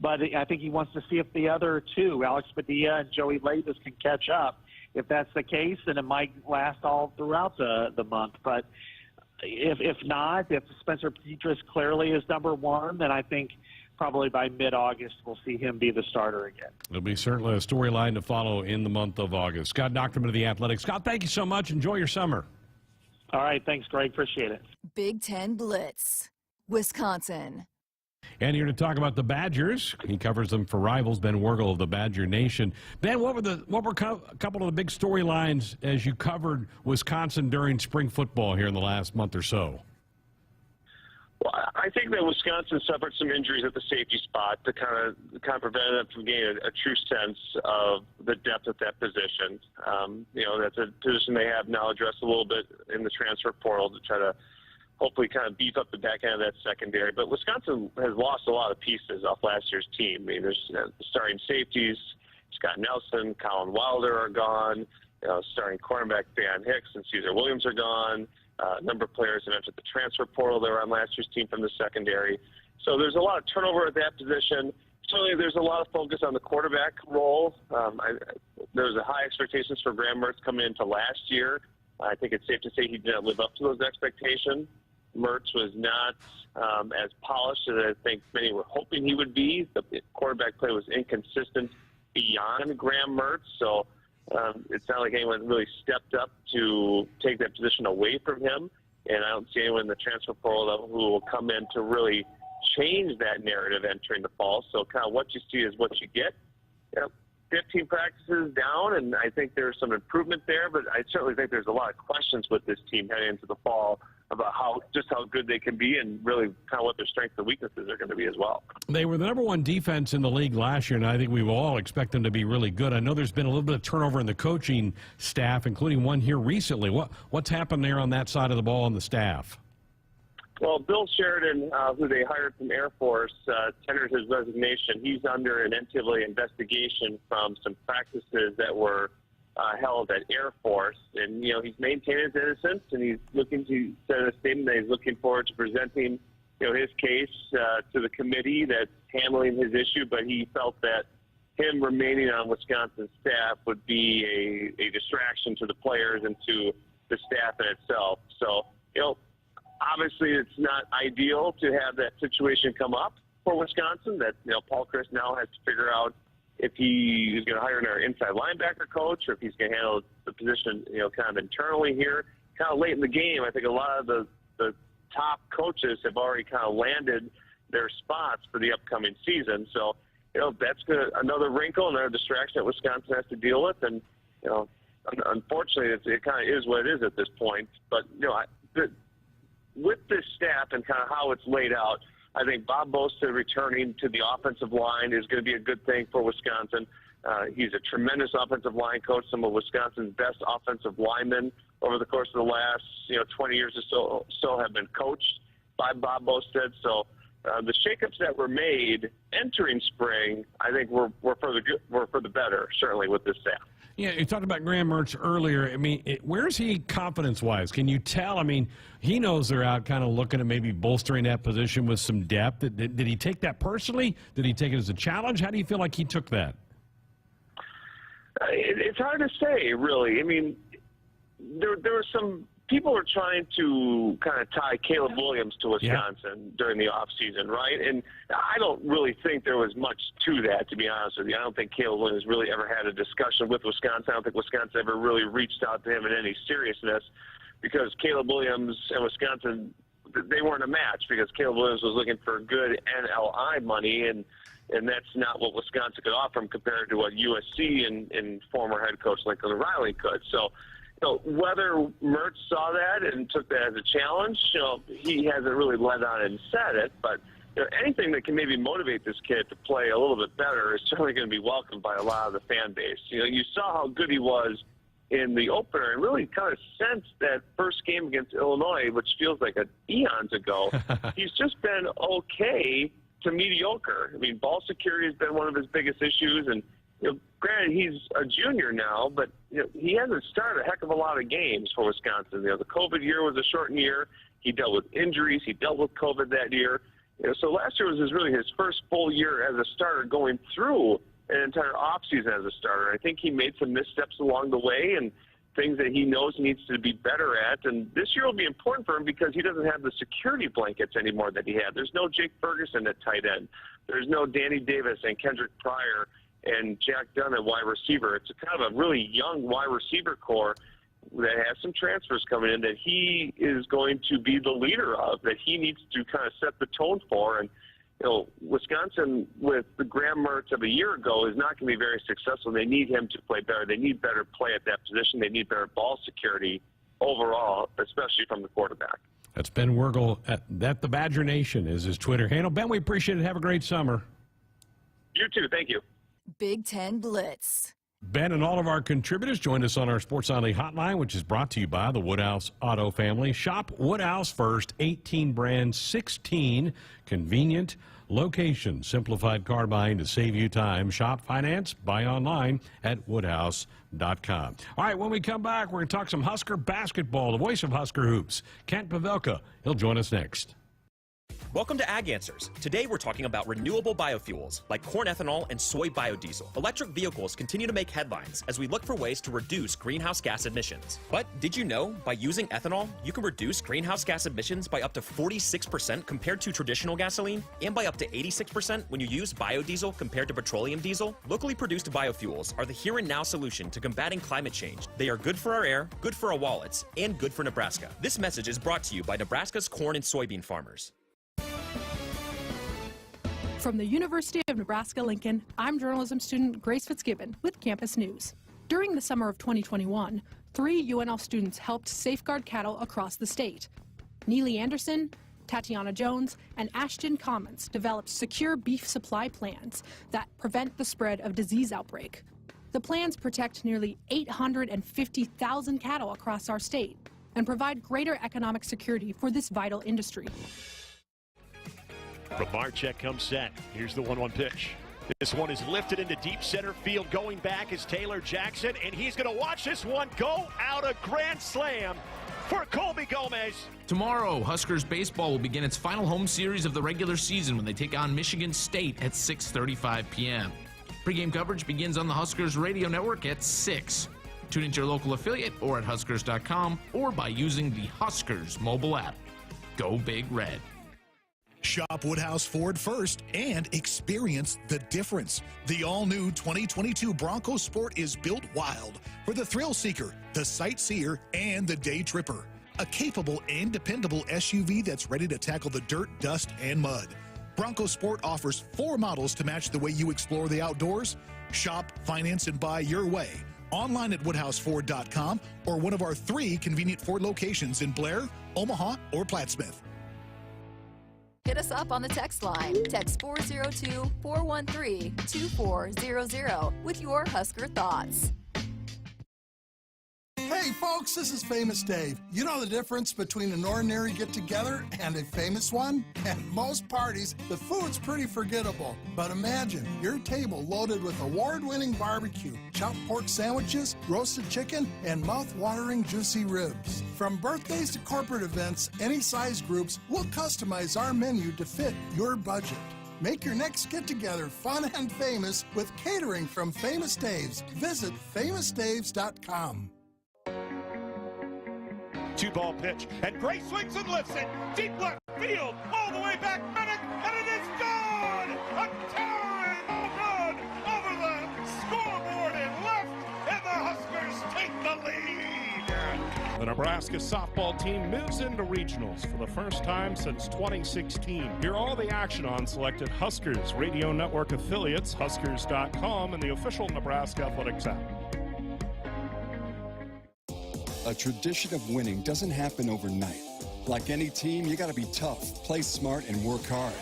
But I think he wants to see if the other two, Alex Padilla and Joey Lavis, can catch up. If that's the case, then it might last all throughout the month. But if not, if Spencer Petras clearly is number one, then I think probably by mid-August we'll see him be the starter again. It'll be certainly a storyline to follow in the month of August. Scott Docterman of The Athletic. Scott, thank you so much. Enjoy your summer. All right. Thanks, Greg. Appreciate it. Big Ten Blitz, Wisconsin. And here to talk about the Badgers, he covers them for Rivals, Ben Wergel of the Badger Nation. Ben, what were a couple of the big storylines as you covered Wisconsin during spring football here in the last month or so? Well, I think that Wisconsin suffered some injuries at the safety spot to kind of prevent them from getting a true sense of the depth at that position. That's a position they have now addressed a little bit in the transfer portal to try to hopefully kind of beef up the back end of that secondary. But Wisconsin has lost a lot of pieces off last year's team. I mean, there's starting safeties, Scott Nelson, Colin Wilder are gone. Starting cornerback Dan Hicks and Cesar Williams are gone. A number of players have entered the transfer portal that were on last year's team from the secondary. So there's a lot of turnover at that position. Certainly there's a lot of focus on the quarterback role. There's a high expectations for Graham Mertz coming into last year. I think it's safe to say he did not live up to those expectations. Mertz was not as polished as I think many were hoping he would be. The quarterback play was inconsistent beyond Graham Mertz. So it's not like anyone really stepped up to take that position away from him. And I don't see anyone in the transfer portal who will come in to really change that narrative entering the fall. So kind of what you see is what you get. 15 practices down, and I think there's some improvement there, but I certainly think there's a lot of questions with this team heading into the fall about how good they can be and really kind of what their strengths and weaknesses are going to be as well. They were the number one defense in the league last year, and I think we will all expect them to be really good. I know there's been a little bit of turnover in the coaching staff, including one here recently. What's happened there on that side of the ball on the staff? Well, Bill Sheridan, who they hired from Air Force, tendered his resignation. He's under an NCAA investigation from some practices that were held at Air Force. And, he's maintained his innocence, and he's looking to send a statement that he's looking forward to presenting, his case to the committee that's handling his issue. But he felt that him remaining on Wisconsin's staff would be a distraction to the players and to the staff in itself. So, obviously, it's not ideal to have that situation come up for Wisconsin. That Paul Chryst now has to figure out if he is going to hire an inside linebacker coach or if he's going to handle the position, kind of internally here. Kind of late in the game, I think a lot of the top coaches have already kind of landed their spots for the upcoming season. So, that's another wrinkle, another distraction that Wisconsin has to deal with. And, unfortunately, it kind of is what it is at this point. But, with this staff and kind of how it's laid out, I think Bob Bosta returning to the offensive line is going to be a good thing for Wisconsin. He's a tremendous offensive line coach, some of Wisconsin's best offensive linemen over the course of the last 20 years or so have been coached by Bob Bosta. So the shakeups that were made entering spring, I think were for the better, certainly with this staff. Yeah, you talked about Graham Mertz earlier. I mean, where's he confidence-wise? Can you tell? I mean, he knows they're out kind of looking at maybe bolstering that position with some depth. Did he take that personally? Did he take it as a challenge? How do you feel like he took that? It's hard to say, really. I mean, there were some people are trying to kind of tie Caleb Williams to Wisconsin during the offseason, right? And I don't really think there was much to that, to be honest with you. I don't think Caleb Williams really ever had a discussion with Wisconsin. I don't think Wisconsin ever really reached out to him in any seriousness because Caleb Williams and Wisconsin, they weren't a match because Caleb Williams was looking for good NLI money, and that's not what Wisconsin could offer him compared to what USC and former head coach Lincoln Riley could. So, whether Mertz saw that and took that as a challenge, he hasn't really led on and said it. But anything that can maybe motivate this kid to play a little bit better is certainly going to be welcomed by a lot of the fan base. You saw how good he was in the opener and really kind of sensed that first game against Illinois, which feels like eons ago. He's just been okay to mediocre. I mean, ball security has been one of his biggest issues, and granted, he's a junior now, but he hasn't started a heck of a lot of games for Wisconsin. The COVID year was a shortened year. He dealt with injuries. He dealt with COVID that year. So last year was really his first full year as a starter, going through an entire offseason as a starter. I think he made some missteps along the way and things that he knows he needs to be better at. And this year will be important for him because he doesn't have the security blankets anymore that he had. There's no Jake Ferguson at tight end. There's no Danny Davis and Kendrick Pryor and Jack Dunn at wide receiver. It's a kind of a really young wide receiver core that has some transfers coming in that he is going to be the leader of, that he needs to kind of set the tone for. And Wisconsin, with the Graham Mertz of a year ago, is not going to be very successful. They need him to play better. They need better play at that position. They need better ball security overall, especially from the quarterback. That's Ben Wergel at the Badger Nation is his Twitter handle. Ben, we appreciate it. Have a great summer. You too. Thank you. Big Ten Blitz. Ben and all of our contributors joined us on our Sports Nightly Hotline, which is brought to you by the Woodhouse Auto family. Shop Woodhouse first, 18 brands, 16 convenient locations. Simplified car buying to save you time. Shop, finance, buy online at woodhouse.com. All right, when we come back, we're going to talk some Husker basketball. The voice of Husker Hoops, Kent Pavelka. He'll join us next. Welcome to Ag Answers. Today we're talking about renewable biofuels like corn ethanol and soy biodiesel. Electric vehicles continue to make headlines as we look for ways to reduce greenhouse gas emissions. But did you know by using ethanol, you can reduce greenhouse gas emissions by up to 46% compared to traditional gasoline and by up to 86% when you use biodiesel compared to petroleum diesel? Locally produced biofuels are the here and now solution to combating climate change. They are good for our air, good for our wallets, and good for Nebraska. This message is brought to you by Nebraska's corn and soybean farmers. From the University of Nebraska-Lincoln, I'm journalism student Grace Fitzgibbon with Campus News. During the summer of 2021, 3 UNL students helped safeguard cattle across the state. Neely Anderson, Tatiana Jones, and Ashton Commons developed secure beef supply plans that prevent the spread of disease outbreak. The plans protect nearly 850,000 cattle across our state and provide greater economic security for this vital industry. From Marchek comes set. Here's the 1-1 pitch. This one is lifted into deep center field. Going back is Taylor Jackson, and he's going to watch this one go out a grand slam for Colby Gomez. Tomorrow, Huskers baseball will begin its final home series of the regular season when they take on Michigan State at 6:35 p.m. Pre-game coverage begins on the Huskers radio network at 6. Tune into your local affiliate or at Huskers.com or by using the Huskers mobile app. Go Big Red. Shop Woodhouse Ford first and experience the difference. The all-new 2022 Bronco Sport is built wild for the thrill seeker, the sightseer, and the day tripper. A capable and dependable SUV that's ready to tackle the dirt, dust, and mud. Bronco Sport offers 4 models to match the way you explore the outdoors. Shop, finance, and buy your way. Online at WoodhouseFord.com or one of our 3 convenient Ford locations in Blair, Omaha, or Plattsmouth. Hit us up on the text line. Text 402-413-2400 with your Husker thoughts. Hey folks, this is Famous Dave. You know the difference between an ordinary get-together and a famous one? At most parties, the food's pretty forgettable. But imagine your table loaded with award-winning barbecue, chopped pork sandwiches, roasted chicken, and mouth-watering juicy ribs. From birthdays to corporate events, any size groups, we'll customize our menu to fit your budget. Make your next get-together fun and famous with catering from Famous Dave's. Visit famousdaves.com. 2-ball pitch, and Gray swings and lifts it deep left field, all the way back, Minnick, and it is gone! A towering home run over the scoreboard and left, and the Huskers take the lead! The Nebraska softball team moves into regionals for the first time since 2016. Hear all the action on selected Huskers Radio Network affiliates, Huskers.com, and the official Nebraska Athletics app. A tradition of winning doesn't happen overnight. Like any team, you gotta be tough, play smart, and work hard.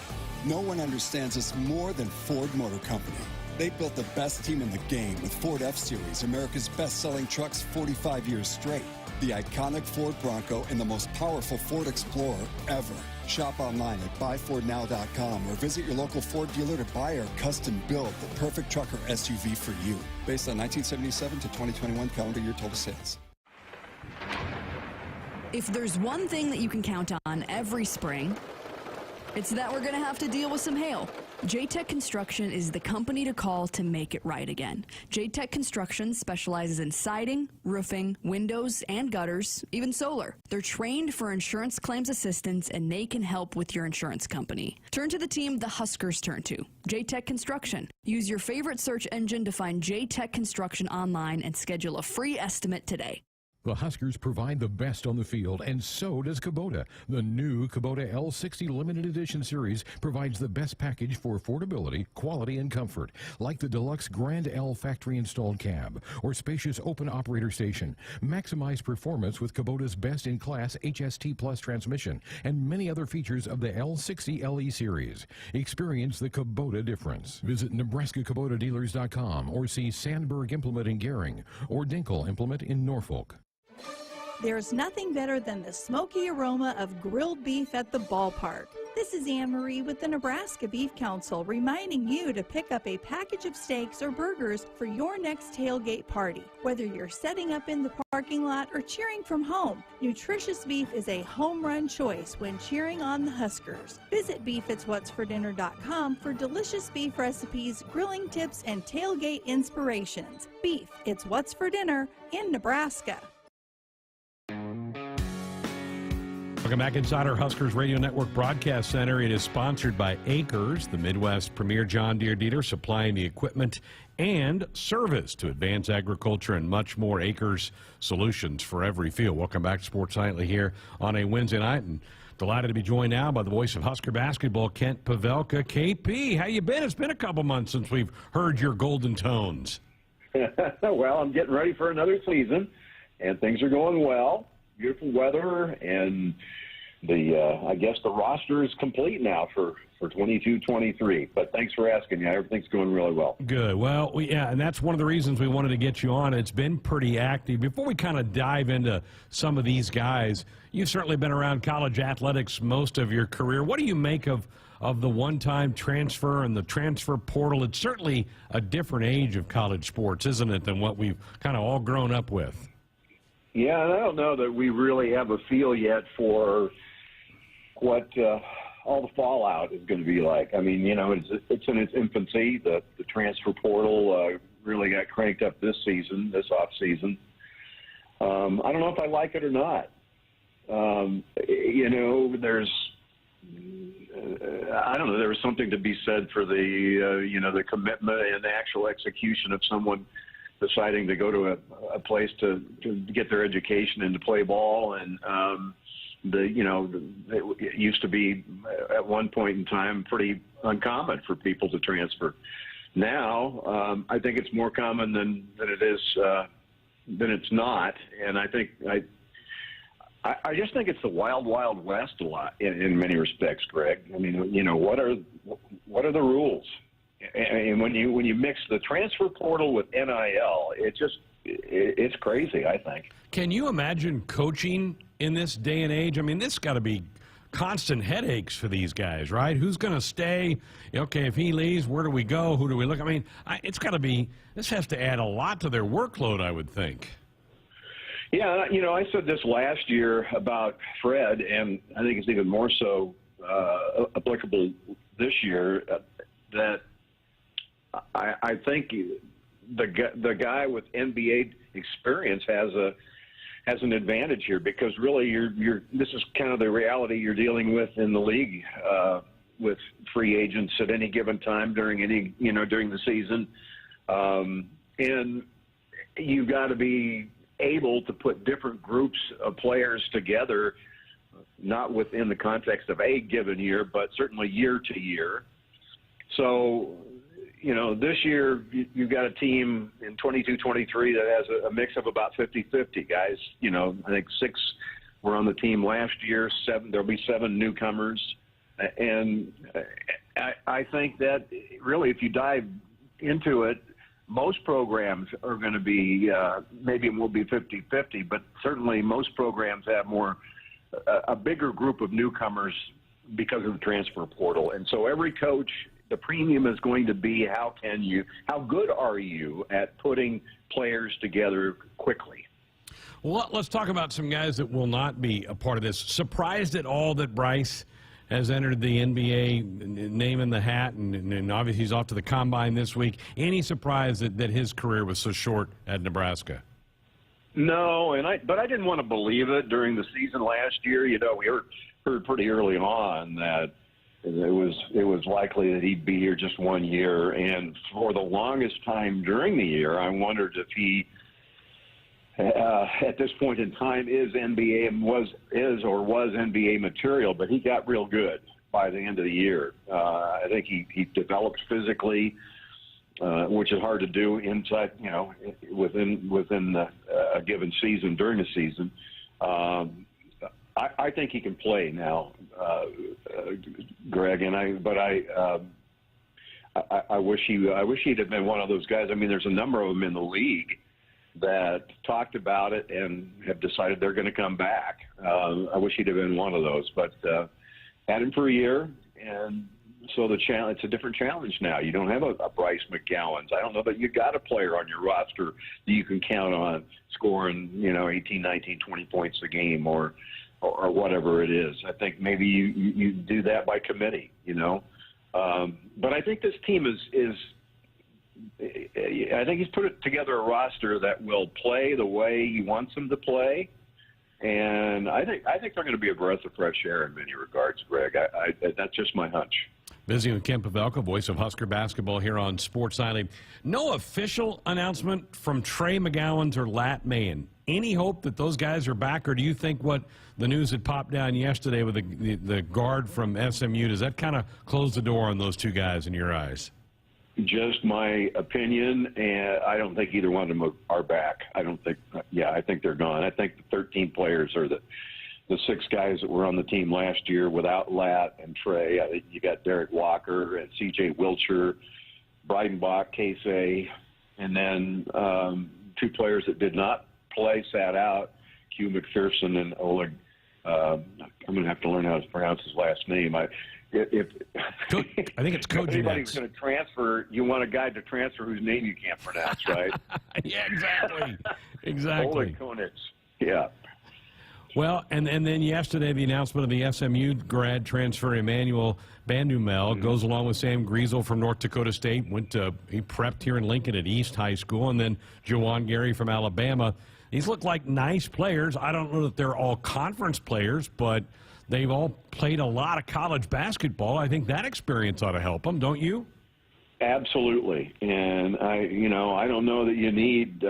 No one understands this more than Ford Motor Company. They built the best team in the game with Ford F-Series, America's best-selling trucks 45 years straight, the iconic Ford Bronco, and the most powerful Ford Explorer ever. Shop online at buyfordnow.com or visit your local Ford dealer to buy or custom build the perfect truck or SUV for you. Based on 1977 to 2021 calendar year total sales. If there's one thing that you can count on every spring, It's that we're going to have to deal with some hail. J-Tech Construction is the company to call to make it right again. J-Tech Construction specializes in siding, roofing, windows, and gutters, even solar. They're trained for insurance claims assistance, and they can help with your insurance company. Turn to the team the Huskers turn to, J-Tech Construction. Use your favorite search engine to find J-Tech Construction online and schedule a free estimate today. The Huskers provide the best on the field, and so does Kubota. The new Kubota L60 Limited Edition Series provides the best package for affordability, quality, and comfort, like the deluxe Grand L factory-installed cab or spacious open operator station. Maximize performance with Kubota's best-in-class HST Plus transmission and many other features of the L60 LE Series. Experience the Kubota difference. Visit nebraska-kubotadealers.com or see Sandberg Implement in Gering or Dinkel Implement in Norfolk. There's nothing better than the smoky aroma of grilled beef at the ballpark. This is Anne Marie with the Nebraska Beef Council reminding you to pick up a package of steaks or burgers for your next tailgate party. Whether you're setting up in the parking lot or cheering from home, nutritious beef is a home run choice when cheering on the Huskers. Visit beefitswhatsfordinner.com for delicious beef recipes, grilling tips, and tailgate inspirations. Beef, it's what's for dinner in Nebraska. Welcome back inside our Huskers Radio Network Broadcast Center. It is sponsored by Acres, the Midwest premier John Deere dealer, supplying the equipment and service to advance agriculture and much more. Acres solutions for every field. Welcome back to Sports Nightly here on a Wednesday night, and delighted to be joined now by the voice of Husker basketball, Kent Pavelka. KP, how you been? It's been a couple months since we've heard your golden tones. Well, I'm getting ready for another season, and things are going well. Beautiful weather, and I guess the roster is complete now for 22-23. But thanks for asking. Yeah, everything's going really well. Good. Well, and that's one of the reasons we wanted to get you on. It's been pretty active. Before we kind of dive into some of these guys, you've certainly been around college athletics most of your career. What do you make of the one-time transfer and the transfer portal? It's certainly a different age of college sports, isn't it, than what we've kind of all grown up with? Yeah, and I don't know that we really have a feel yet for what all the fallout is going to be like. I mean, it's in its infancy. The transfer portal really got cranked up this off season. I don't know if I like it or not. There's I don't know. There was something to be said for the commitment and the actual execution of someone deciding to go to a place to get their education and to play ball. And, it used to be at one point in time pretty uncommon for people to transfer. Now, I think it's more common than it is, than it's not. And I just think it's the wild, wild west a lot in many respects, Greg. I mean, what are the rules? And when you mix the transfer portal with NIL, it's crazy, I think. Can you imagine coaching in this day and age? I mean, this got to be constant headaches for these guys, right? Who's going to stay? Okay, if he leaves, where do we go? Who do we look? I mean, it's got to be – this has to add a lot to their workload, I would think. Yeah, I said this last year about Fred, and I think it's even more so applicable this year, that I think the guy with NBA experience has an advantage here, because really this is kind of the reality you're dealing with in the league with free agents at any given time during the season, and you've got to be able to put different groups of players together, not within the context of a given year, but certainly year to year. So, this year you've got a team in 22-23 that has a mix of about 50-50 guys. I think 6 were on the team last year. There'll be 7 newcomers. And I think that really, if you dive into it, most programs are going to be, maybe it will be 50-50, but certainly most programs have a bigger group of newcomers because of the transfer portal. And so every coach, the premium is going to be how good are you at putting players together quickly? Well, let's talk about some guys that will not be a part of this. Surprised at all that Bryce has entered the NBA name in the hat, and obviously he's off to the combine this week. Any surprise that his career was so short at Nebraska? No, but I didn't want to believe it during the season last year. You know, we heard pretty early on that it was likely that he'd be here just 1 year, and for the longest time during the year, I wondered if he, at this point in time, was NBA material. But he got real good by the end of the year. I think he developed physically, which is hard to do inside, within a given season during the season. I think he can play now, Greg, but I wish he'd have been one of those guys. I mean, there's a number of them in the league that talked about it and have decided they're going to come back. I wish he'd have been one of those, but had him for a year, and so it's a different challenge now. You don't have a Bryce McGowan's. I don't know that you got a player on your roster that you can count on scoring, 18, 19, 20 points a game or whatever it is. I think maybe you do that by committee, But I think this team is I think he's put together a roster that will play the way he wants them to play. And I think they're going to be a breath of fresh air in many regards, Greg. That's just my hunch. Busy with Ken Pavelka, voice of Husker basketball here on Sports Nightly. No official announcement from Trey McGowan or Lat Mayen. Any hope that those guys are back, or do you think what the news that popped down yesterday with the guard from SMU, does that kind of close the door on those two guys in your eyes? Just my opinion, and I don't think either one of them are back. I think they're gone. I think the 13 players are the 6 guys that were on the team last year without Lat and Trey. I think you got Derek Walker and C.J. Wilcher, Breidenbach, Casey, and then 2 players that did not play, sat out, Hugh McPherson and Oleg. I'm going to have to learn how to pronounce his last name. I think it's Kojinex. If anybody's going to transfer, you want a guy to transfer whose name you can't pronounce, right? Yeah, exactly. Oleg Konitz. Yeah. Well, and then yesterday, the announcement of the SMU grad transfer, Emmanuel Bandumel, goes along with Sam Griesel from North Dakota State. He prepped here in Lincoln at East High School, and then Juwan Gary from Alabama. These look like nice players. I don't know that they're all conference players, but they've all played a lot of college basketball. I think that experience ought to help them, don't you? Absolutely. And I don't know that you need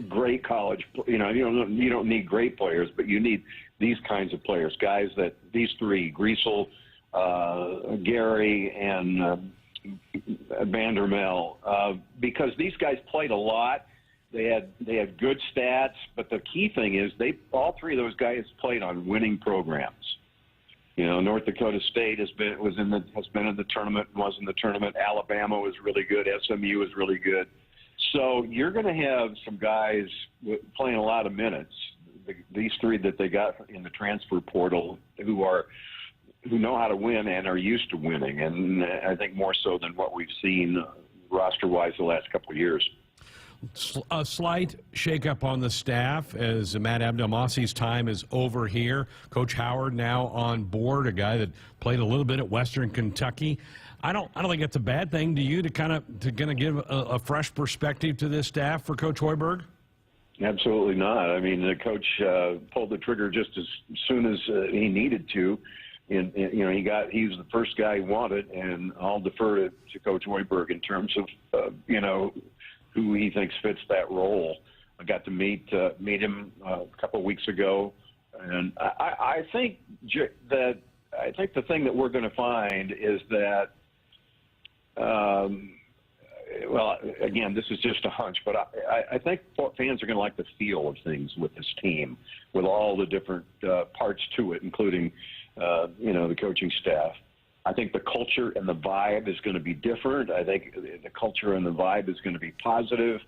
great college. You don't need great players, but you need these kinds of players. Guys that these 3, Griesel, Gary, and Vandermel, because these guys played a lot. They had good stats, but the key thing is all 3 of those guys played on winning programs. North Dakota State has been in the tournament, was in the tournament. Alabama was really good. SMU was really good. So you're going to have some guys playing a lot of minutes. These 3 that they got in the transfer portal who know how to win and are used to winning, and I think more so than what we've seen roster-wise the last couple of years. A slight shakeup on the staff as Matt Abdelmassi's time is over here. Coach Howard now on board, a guy that played a little bit at Western Kentucky. I don't think it's a bad thing to you to give a fresh perspective to this staff for Coach Hoiberg? Absolutely not. I mean, the coach pulled the trigger just as soon as he needed to. And he was the first guy he wanted, and I'll defer to Coach Hoiberg in terms of who he thinks fits that role. I got to meet him a couple of weeks ago, and I think the thing that we're going to find is that, well, again, this is just a hunch, but I think fans are going to like the feel of things with this team, with all the different parts to it, including the coaching staff. I think the culture and the vibe is going to be different. I think the culture and the vibe is going to be positive,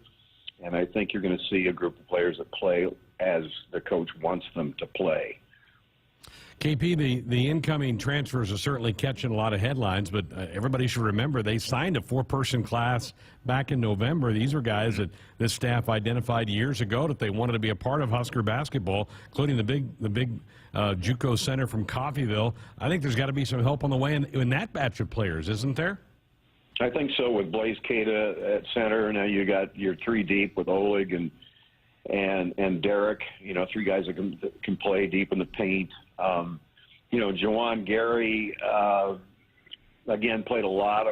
and I think you're going to see a group of players that play as the coach wants them to play. KP, the incoming transfers are certainly catching a lot of headlines, but everybody should remember they signed a 4-person class back in November. These were guys that this staff identified years ago that they wanted to be a part of Husker basketball, including the big JUCO center from Coffeyville. I think there's got to be some help on the way in that batch of players, isn't there? I think so. With Blaze Cada at center, now you got your 3 deep with Oleg and Derek. 3 guys that can play deep in the paint. Jawan Gary again played a lot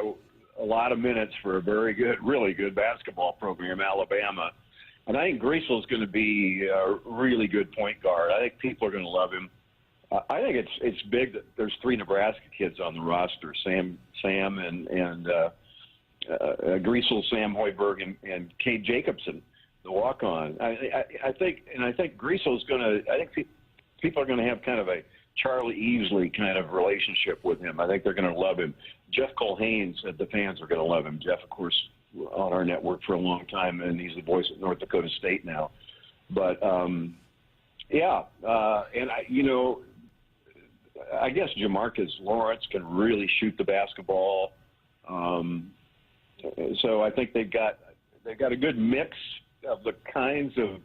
of minutes for a really good basketball program, Alabama. And I think Griesel's going to be a really good point guard. I think people are going to love him. I think it's big that there's 3 Nebraska kids on the roster: Sam and Griesel, Sam Hoiberg, and Cade Jacobson, the walk-on. I think Griesel's going to. I think people are going to have kind of a Charlie Easley kind of relationship with him. I think they're going to love him. Jeff Colhane said the fans are going to love him. Jeff, of course, on our network for a long time, and he's the voice at North Dakota State now. But and I guess Jamarcus Lawrence can really shoot the basketball. So I think they've got a good mix of the kinds of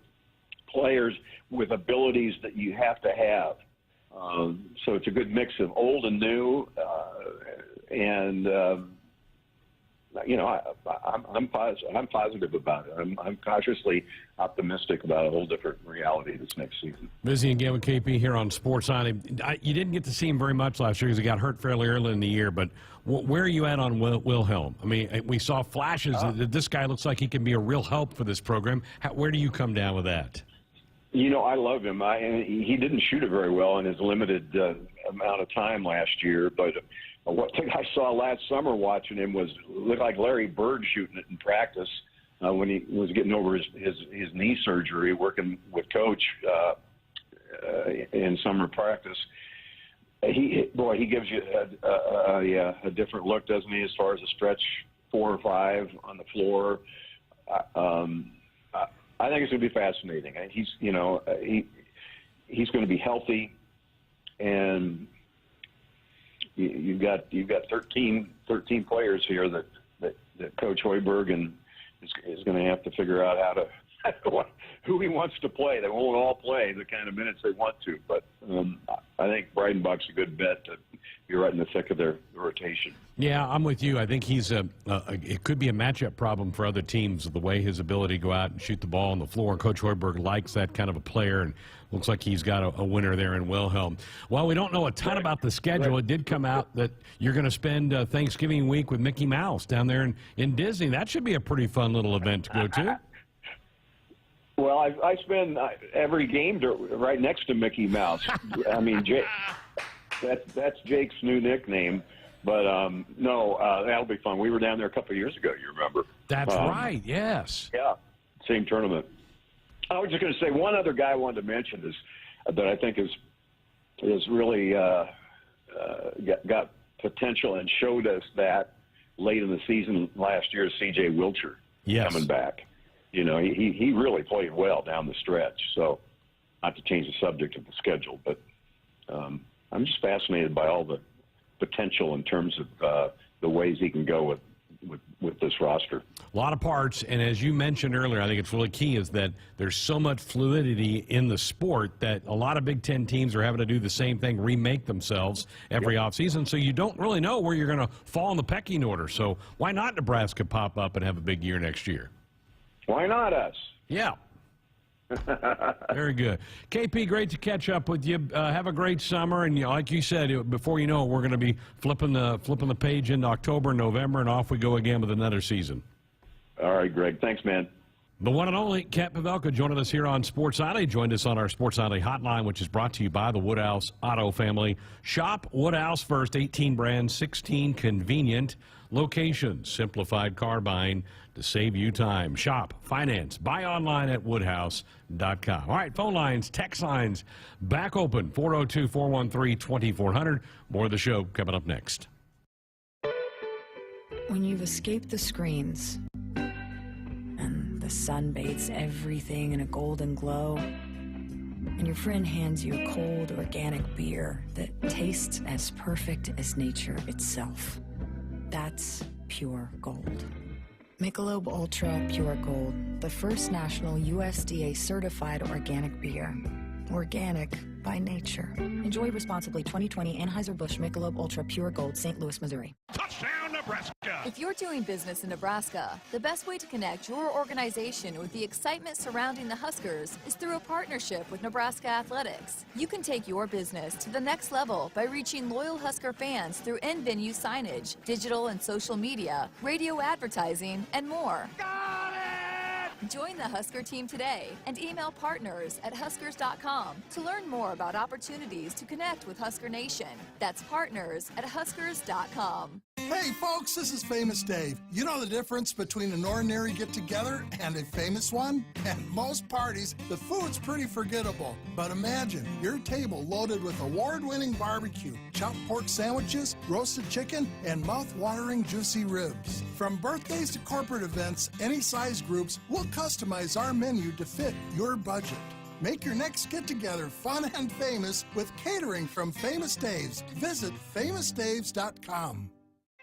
players with abilities that you have to have. So it's a good mix of old and new, I'm positive about it. I'm cautiously optimistic about a whole different reality this next season. Busy again with KP here on Sports On. You didn't get to see him very much last year because he got hurt fairly early in the year, but where are you at on Wilhelm? I mean, we saw flashes that this guy looks like he can be a real help for this program. Where do you come down with that? I love him. He didn't shoot it very well in his limited amount of time last year, but what thing I saw last summer watching him looked like Larry Bird shooting it in practice when he was getting over his knee surgery, working with Coach in summer practice. He gives you a different look, doesn't he, as far as a stretch 4 or 5 on the floor. I think it's going to be fascinating. He's going to be healthy, and you've got 13 players here that Coach Hoiberg is going to have to figure out how to who he wants to play. They won't all play the kind of minutes they want to, but I think Breidenbach's a good bet to be right in the thick of their rotation. Yeah, I'm with you. I think he's it could be a matchup problem for other teams, the way his ability to go out and shoot the ball on the floor. And Coach Hoiberg likes that kind of a player, and looks like he's got a winner there in Wilhelm. Well, we don't know a ton about the schedule. It did come out that you're going to spend Thanksgiving week with Mickey Mouse down there in Disney. That should be a pretty fun little event to go to. Well, I spend every game right next to Mickey Mouse. I mean, that's Jake's new nickname. But, that'll be fun. We were down there a couple of years ago, you remember. That's right, yes. Yeah, same tournament. I was just going to say one other guy I wanted to mention that I think is really got potential and showed us that late in the season last year is C.J. Wilcher coming back. He really played well down the stretch. So, not to change the subject of the schedule, but I'm just fascinated by all the potential in terms of the ways he can go with this roster. A lot of parts, and as you mentioned earlier, I think it's really key is that there's so much fluidity in the sport that a lot of Big Ten teams are having to do the same thing, remake themselves every offseason, so you don't really know where you're going to fall in the pecking order. So why not Nebraska pop up and have a big year next year? Why not us? Yeah. Very good. KP, great to catch up with you. Have a great summer, and like you said, before you know it, we're going to be flipping the page into October, November, and off we go again with another season. All right, Greg. Thanks, man. The one and only Kat Pavelka joining us here on Sports Nightly. Joined us on our Sports Nightly hotline, which is brought to you by the Woodhouse Auto family. Shop Woodhouse first, 18 brands, 16 convenient locations. Simplified car buying to save you time. Shop, finance, buy online at woodhouse.com. All right, phone lines, text lines back open, 402-413-2400. More of the show coming up next. When you've escaped the screens and the sun bathes everything in a golden glow, and when your friend hands you a cold organic beer that tastes as perfect as nature itself. That's pure gold. Michelob Ultra Pure Gold, the first national USDA certified organic beer. Organic by nature. Enjoy responsibly. 2020 Anheuser-Busch Michelob Ultra Pure Gold, St. Louis, Missouri. Touchdown, Nebraska! If you're doing business in Nebraska, the best way to connect your organization with the excitement surrounding the Huskers is through a partnership with Nebraska Athletics. You can take your business to the next level by reaching loyal Husker fans through in-venue signage, digital and social media, radio advertising, and more. Got it! Join the Husker team today and email partners@huskers.com to learn more about opportunities to connect with Husker Nation. That's partners@huskers.com. Hey folks, this is Famous Dave. You know the difference between an ordinary get-together and a famous one? At most parties, the food's pretty forgettable. But imagine your table loaded with award-winning barbecue, chopped pork sandwiches, roasted chicken, and mouth-watering juicy ribs. From birthdays to corporate events, any size groups, we'll customize our menu to fit your budget. Make your next get-together fun and famous with catering from Famous Dave's. Visit famousdaves.com.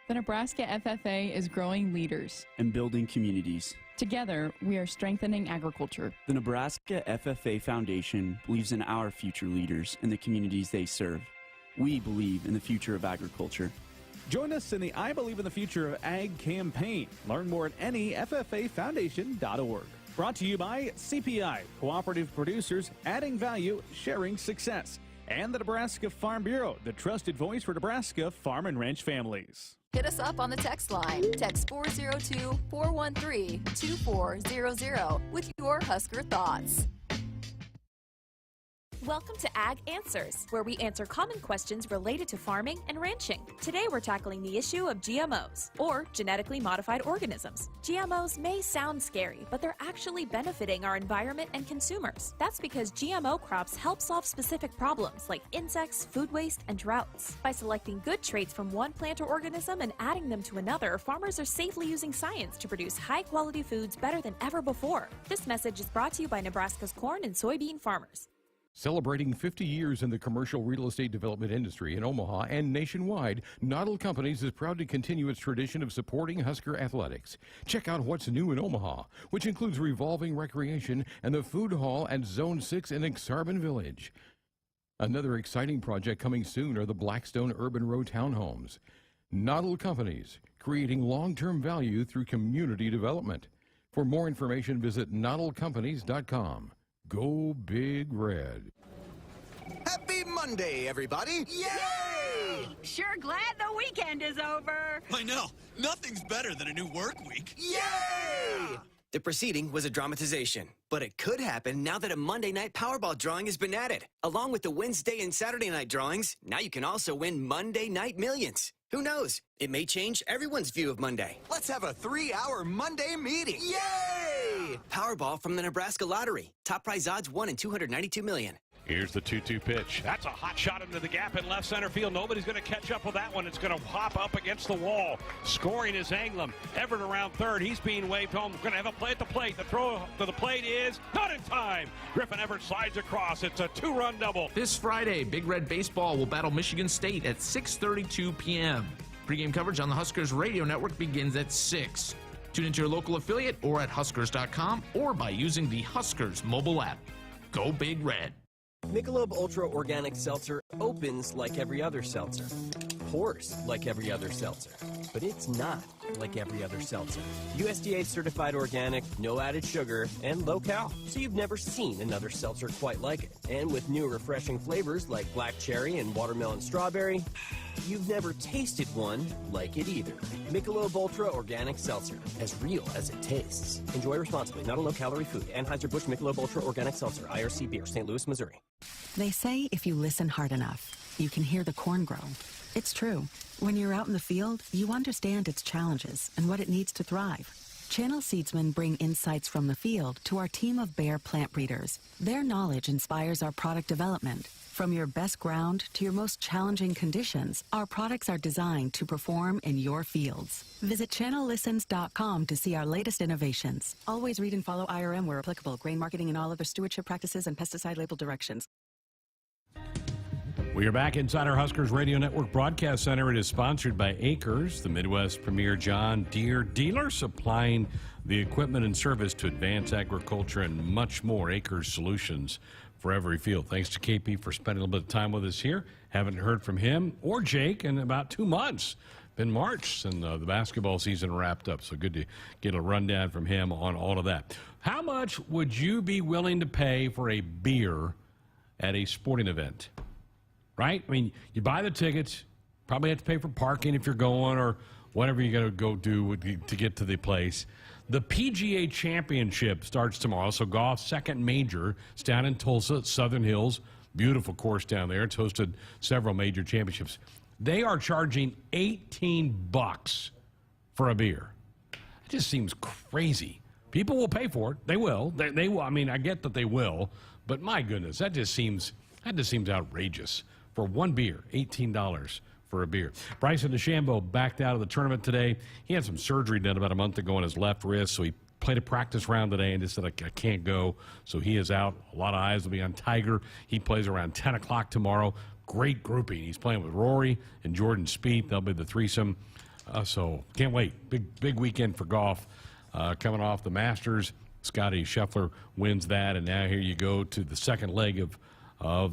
The Nebraska FFA is growing leaders and building communities. Together, we are strengthening agriculture. The Nebraska FFA Foundation believes in our future leaders and the communities they serve. We believe in the future of agriculture. Join us in the I Believe in the Future of Ag campaign. Learn more at NEFFAFoundation.org. Brought to you by CPI, Cooperative Producers, adding value, sharing success. And the Nebraska Farm Bureau, the trusted voice for Nebraska farm and ranch families. Hit us up on the text line. Text 402-413-2400 with your Husker thoughts. Welcome to Ag Answers, where we answer common questions related to farming and ranching. Today we're tackling the issue of GMOs, or genetically modified organisms. GMOs may sound scary, but they're actually benefiting our environment and consumers. That's because GMO crops help solve specific problems like insects, food waste, and droughts. By selecting good traits from one plant or organism and adding them to another, farmers are safely using science to produce high-quality foods better than ever before. This message is brought to you by Nebraska's corn and soybean farmers. Celebrating 50 years in the commercial real estate development industry in Omaha and nationwide, Noddle Companies is proud to continue its tradition of supporting Husker athletics. Check out what's new in Omaha, which includes revolving recreation and the food hall at Zone 6 in Exarban Village. Another exciting project coming soon are the Blackstone Urban Row townhomes. Noddle Companies, creating long-term value through community development. For more information, visit noddlecompanies.com. Go Big Red. Happy Monday, everybody! Yay! Sure glad the weekend is over. I know. Nothing's better than a new work week. Yay! The proceeding was a dramatization, but it could happen now that a Monday night Powerball drawing has been added. Along with the Wednesday and Saturday night drawings, now you can also win Monday Night Millions. Who knows? It may change everyone's view of Monday. Let's have a 3-hour Monday meeting. Yay! Powerball from the Nebraska Lottery. Top prize odds 1 in 292 million. Here's the 2-2 pitch. That's a hot shot into the gap in left center field. Nobody's going to catch up with that one. It's going to hop up against the wall. Scoring is Anglem. Everett around third. He's being waved home. We're going to have a play at the plate. The throw to the plate is not in time. Griffin Everett slides across. It's a 2-run double. This Friday, Big Red Baseball will battle Michigan State at 6:32 p.m. Pre-game coverage on the Huskers radio network begins at 6. Tune into your local affiliate or at Huskers.com or by using the Huskers mobile app. Go Big Red. Michelob Ultra Organic Seltzer opens like every other seltzer, pours like every other seltzer, but it's not like every other seltzer. USDA certified organic, no added sugar, and low cal, so you've never seen another seltzer quite like it. And with new refreshing flavors like black cherry and watermelon strawberry, you've never tasted one like it either. Michelob Ultra Organic Seltzer, as real as it tastes. Enjoy responsibly, not a low-calorie food. Anheuser-Busch Michelob Ultra Organic Seltzer, IRC Beer, St. Louis, Missouri. They say if you listen hard enough, you can hear the corn grow. It's true. When you're out in the field, you understand its challenges and what it needs to thrive. Channel seedsmen bring insights from the field to our team of Bayer plant breeders. Their knowledge inspires our product development. From your best ground to your most challenging conditions, our products are designed to perform in your fields. Visit channellistens.com to see our latest innovations. Always read and follow IRM where applicable, grain marketing and all other stewardship practices and pesticide label directions. We are back inside our Huskers Radio Network Broadcast Center. It is sponsored by Acres, the Midwest premier John Deere dealer, supplying the equipment and service to advance agriculture and much more. Acres solutions for every field. Thanks to KP for spending a little bit of time with us here. Haven't heard from him or Jake in about 2 months. Been March since the basketball season wrapped up, so good to get a rundown from him on all of that. How much would you be willing to pay for a beer at a sporting event? Right? I mean, you buy the tickets, probably have to pay for parking if you're going or whatever you got to go do to get to the place. The Pga Championship starts tomorrow, so golf's second major. It's down in Tulsa, Southern Hills. Beautiful course down there. It's hosted several major championships. They are charging $18 for a beer. It just seems crazy. People will pay for it. They will. They will. I mean, I get that they will, but my goodness, that just seems outrageous. For one beer, $18 for a beer. Bryson Dechambeau backed out of the tournament today. He had some surgery done about a month ago on his left wrist, so he played a practice round today and just said, I can't go. So he is out. A lot of eyes will be on Tiger. He plays around 10 o'clock tomorrow. Great grouping. He's playing with Rory and Jordan Spieth. They'll be the threesome. So can't wait. Big weekend for golf. Coming off the Masters, Scotty Scheffler wins that, and now here you go to the second leg of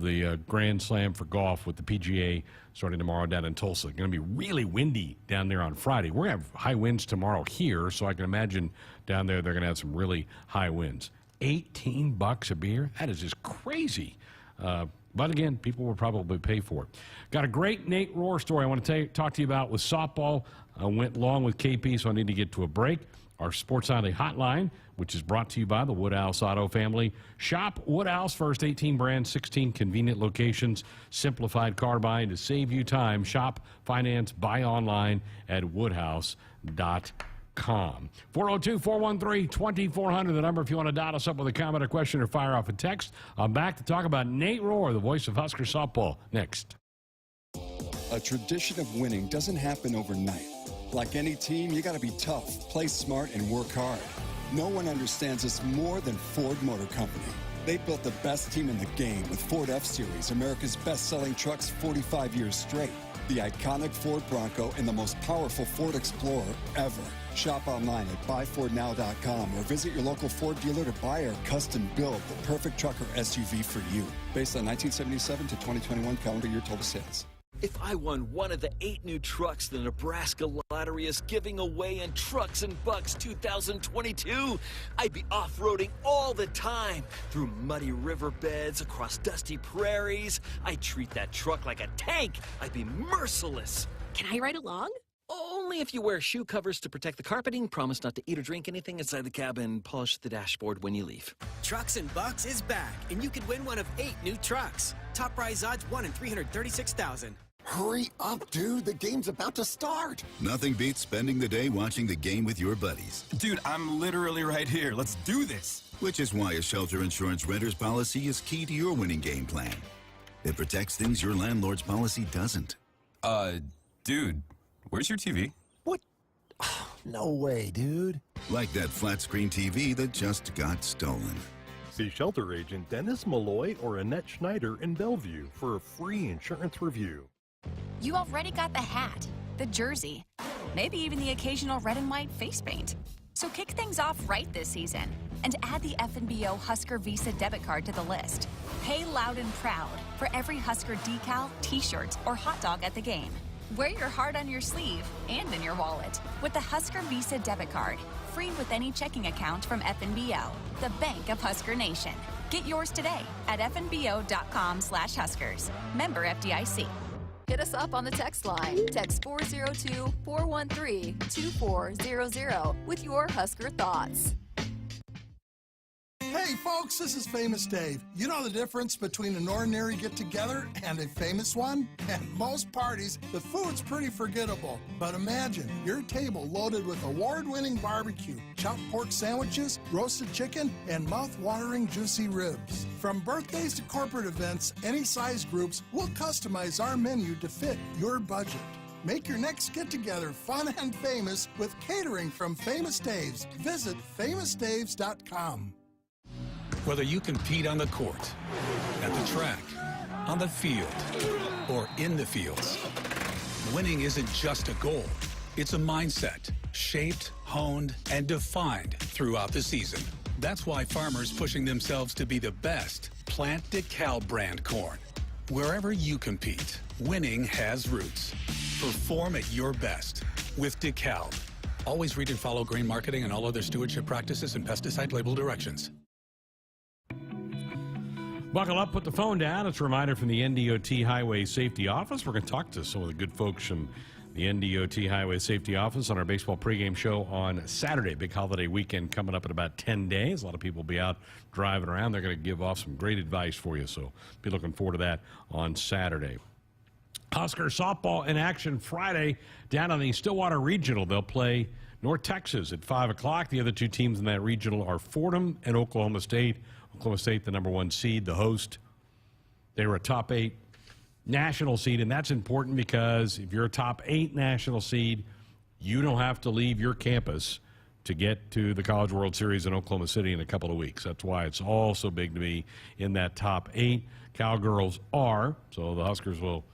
the Grand Slam for golf with the PGA starting tomorrow down in Tulsa. Going to be really windy down there on Friday. We're going to have high winds tomorrow here, so I can imagine down there they're going to have some really high winds. $18 a beer? That is just crazy. But again, people will probably pay for it. Got a great Nate Rohr story I want to talk to you about with softball. I went long with KP, so I need to get to a break. Our Sports Nightly hotline, which is brought to you by the Woodhouse Auto family. Shop Woodhouse first, 18 brands, 16 convenient locations, simplified car buying to save you time. Shop, finance, buy online at woodhouse.com. 402-413-2400, the number if you want to dial us up with a comment or question or fire off a text. I'm back to talk about Nate Rohr, the voice of Husker softball, next. A tradition of winning doesn't happen overnight. Like any team, you got to be tough, play smart, and work hard. No one understands this more than Ford Motor Company. They built the best team in the game with Ford F-Series, America's best-selling trucks 45 years straight, the iconic Ford Bronco, and the most powerful Ford Explorer ever. Shop online at buyfordnow.com or visit your local Ford dealer to buy or custom build the perfect truck or SUV for you. Based on 1977 to 2021 calendar year total sales. If I won one of the 8 new trucks the Nebraska Lottery is giving away in Trucks and Bucks 2022, I'd be off-roading all the time, through muddy riverbeds, across dusty prairies. I'd treat that truck like a tank. I'd be merciless. Can I ride along? Only if you wear shoe covers to protect the carpeting, promise not to eat or drink anything inside the cab, and polish the dashboard when you leave. Trucks and Bucks is back, and you could win one of 8 new trucks. Top prize odds 1 in 336,000. Hurry up, dude. The game's about to start. Nothing beats spending the day watching the game with your buddies. Dude, I'm literally right here. Let's do this. Which is why a shelter insurance renter's policy is key to your winning game plan. It protects things your landlord's policy doesn't. Dude, where's your TV? What? No way, dude. Like that flat screen TV that just got stolen. See shelter agent Dennis Malloy or Annette Schneider in Bellevue for a free insurance review. You already got the hat, the jersey, maybe even the occasional red and white face paint. So kick things off right this season and add the FNBO Husker Visa debit card to the list. Pay loud and proud for every Husker decal, t-shirt, or hot dog at the game. Wear your heart on your sleeve and in your wallet with the Husker Visa debit card, free with any checking account from FNBO, the bank of Husker Nation. Get yours today at fnbo.com/Huskers. Member FDIC. Hit us up on the text line. Text 402-413-2400 with your Husker thoughts. Hey folks, this is Famous Dave. You know the difference between an ordinary get-together and a famous one? At most parties, the food's pretty forgettable. But imagine your table loaded with award-winning barbecue, chopped pork sandwiches, roasted chicken, and mouth-watering juicy ribs. From birthdays to corporate events, any size groups, we'll customize our menu to fit your budget. Make your next get-together fun and famous with catering from Famous Dave's. Visit famousdaves.com. Whether you compete on the court, at the track, on the field, or in the fields, winning isn't just a goal. It's a mindset, shaped, honed, and defined throughout the season. That's why farmers pushing themselves to be the best plant DeKalb brand corn. Wherever you compete, winning has roots. Perform at your best with DeKalb. Always read and follow grain marketing and all other stewardship practices and pesticide label directions. Buckle up, put the phone down. It's a reminder from the NDOT Highway Safety Office. We're going to talk to some of the good folks from the NDOT Highway Safety Office on our baseball pregame show on Saturday. Big holiday weekend coming up in about 10 days. A lot of people will be out driving around. They're going to give off some great advice for you, so be looking forward to that on Saturday. Huskers softball in action Friday down on the Stillwater Regional. They'll play North Texas at 5 o'clock. The other two teams in that regional are Fordham and Oklahoma State. Oklahoma State, the number 1 seed, the host. They were a top 8 national seed, and that's important because if you're a top 8 national seed, you don't have to leave your campus to get to the College World Series in Oklahoma City in a couple of weeks. That's why it's all so big to be in that top 8. Cowgirls are, so the Huskers will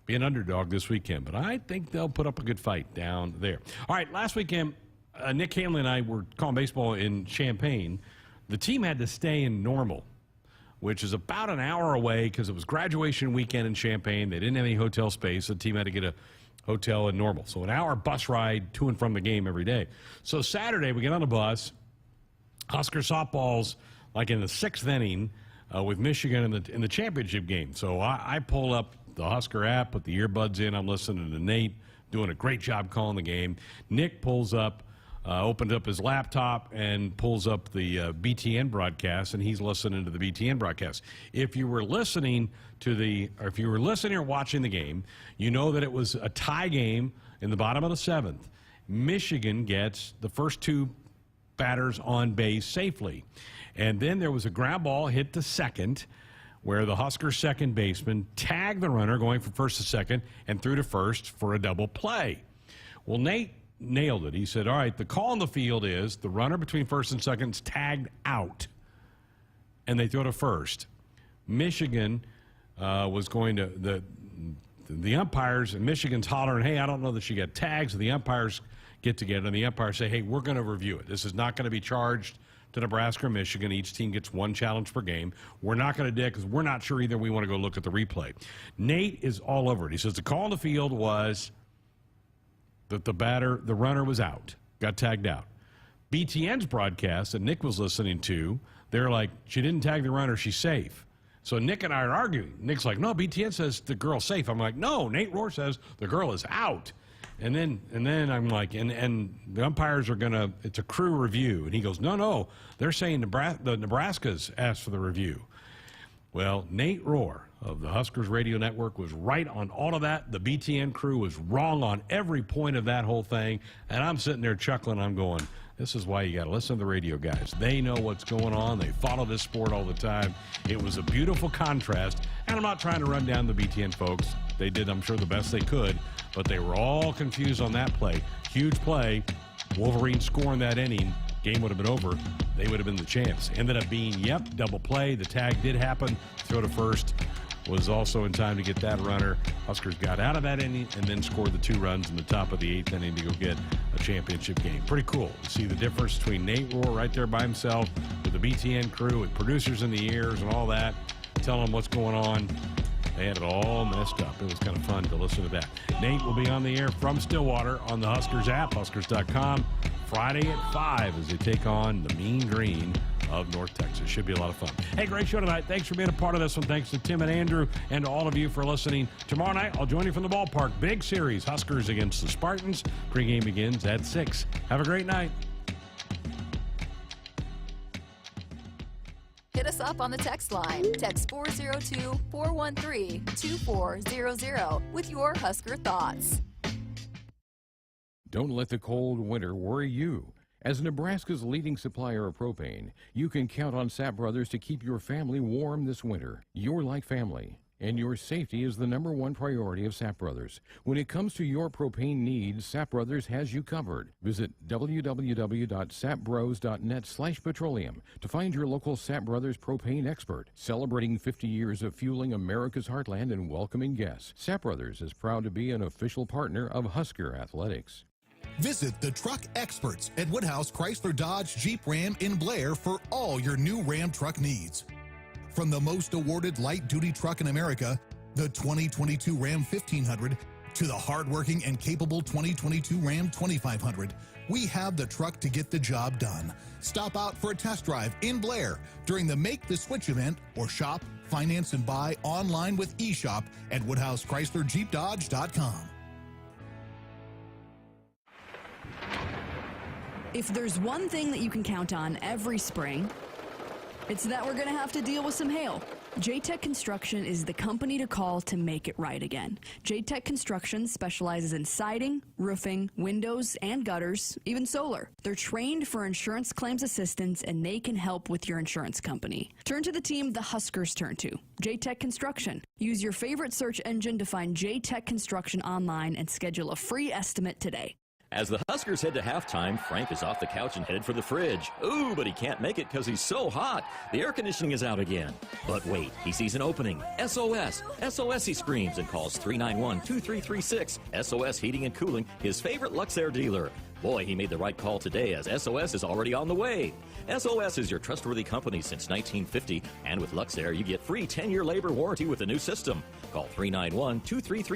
be an underdog this weekend, but I think they'll put up a good fight down there. All right, last weekend, Nick Hanley and I were calling baseball in Champaign. The team had to stay in Normal, which is about an hour away because it was graduation weekend in Champaign. They didn't have any hotel space, so the team had to get a hotel in Normal. So an hour bus ride to and from the game every day. So Saturday, we get on the bus. Husker softball's like in the 6th inning with Michigan in the championship game. So I pull up the Husker app, put the earbuds in. I'm listening to Nate, doing a great job calling the game. Nick pulls up. Opened up his laptop and pulls up the BTN broadcast, and he's listening to the BTN broadcast. If you were listening or watching the game, you know that it was a tie game in the bottom of the 7th. Michigan gets the first 2 batters on base safely. And then there was a ground ball hit to second where the Husker second baseman tagged the runner going from first to second and threw to first for a double play. Well, Nate nailed it. He said, all right, the call on the field is the runner between first and second is tagged out, and they throw to first. Michigan was going to the umpires, and Michigan's hollering, hey, I don't know that she got tagged. So the umpires get together, and the umpires say, hey, we're going to review it. This is not going to be charged to Nebraska or Michigan. Each team gets 1 challenge per game. We're not going to do it because we're not sure either. We want to go look at the replay. Nate is all over it. He says the call on the field was that the runner was out, got tagged out. BTN's broadcast that Nick was listening to, they're like, she didn't tag the runner, she's safe. So Nick and I are arguing. Nick's like, no, BTN says the girl's safe. I'm like, no, Nate Rohr says the girl is out. And then I'm like, and the umpires are it's a crew review. And he goes, no, they're saying the Nebraska's asked for the review. Well, Nate Rohr of the Huskers Radio Network was right on all of that. The BTN crew was wrong on every point of that whole thing. And I'm sitting there chuckling. I'm going, this is why you got to listen to the radio guys. They know what's going on. They follow this sport all the time. It was a beautiful contrast. And I'm not trying to run down the BTN folks. They did, I'm sure, the best they could. But they were all confused on that play. Huge play. Wolverine scoring that inning. Game would have been over. They would have been the champs. Ended up being, double play. The tag did happen. Throw to first was also in time to get that runner. Huskers got out of that inning and then scored the 2 runs in the top of the 8th inning to go get a championship game. Pretty cool to see the difference between Nate Rohr right there by himself with the BTN crew, with producers in the ears and all that, telling them what's going on. They had it all messed up. It was kind of fun to listen to that. Nate will be on the air from Stillwater on the Huskers app, Huskers.com, Friday at 5 as they take on the Mean Green of North Texas. Should be a lot of fun. Hey, great show tonight. Thanks for being a part of this one. Thanks to Tim and Andrew and to all of you for listening. Tomorrow night, I'll join you from the ballpark. Big series, Huskers against the Spartans. Pregame begins at 6. Have a great night. hit us up on the text line. Text 402-413-2400 with your Husker thoughts. Don't let the cold winter worry you. As Nebraska's leading supplier of propane, you can count on Sap Brothers to keep your family warm this winter. You're like family, and your safety is the #1 priority of Sap Brothers. When it comes to your propane needs, Sap Brothers has you covered. Visit www.sapbros.net/petroleum to find your local Sap Brothers propane expert. Celebrating 50 years of fueling America's heartland and welcoming guests, Sap Brothers is proud to be an official partner of Husker Athletics. Visit the truck experts at Woodhouse Chrysler Dodge Jeep Ram in Blair for all your new Ram truck needs. From the most awarded light-duty truck in America, the 2022 Ram 1500, to the hardworking and capable 2022 Ram 2500, we have the truck to get the job done. Stop out for a test drive in Blair during the Make the Switch event, or shop, finance, and buy online with eShop at WoodhouseChryslerJeepDodge.com. If there's one thing that you can count on every spring, it's that we're going to have to deal with some hail. J-Tech Construction is the company to call to make it right again. J-Tech Construction specializes in siding, roofing, windows, and gutters, even solar. They're trained for insurance claims assistance, and they can help with your insurance company. Turn to the team the Huskers turn to, J-Tech Construction. Use your favorite search engine to find J-Tech Construction online and schedule a free estimate today. As the Huskers head to halftime, Frank is off the couch and headed for the fridge. Ooh, but he can't make it because he's so hot. The air conditioning is out again. But wait, he sees an opening. SOS! SOS, he screams and calls 391-2336. SOS Heating and Cooling, his favorite Luxair dealer. Boy, he made the right call today, as SOS is already on the way. SOS is your trustworthy company since 1950, and with Luxair, you get free 10-year labor warranty with the new system. Call 391-2336.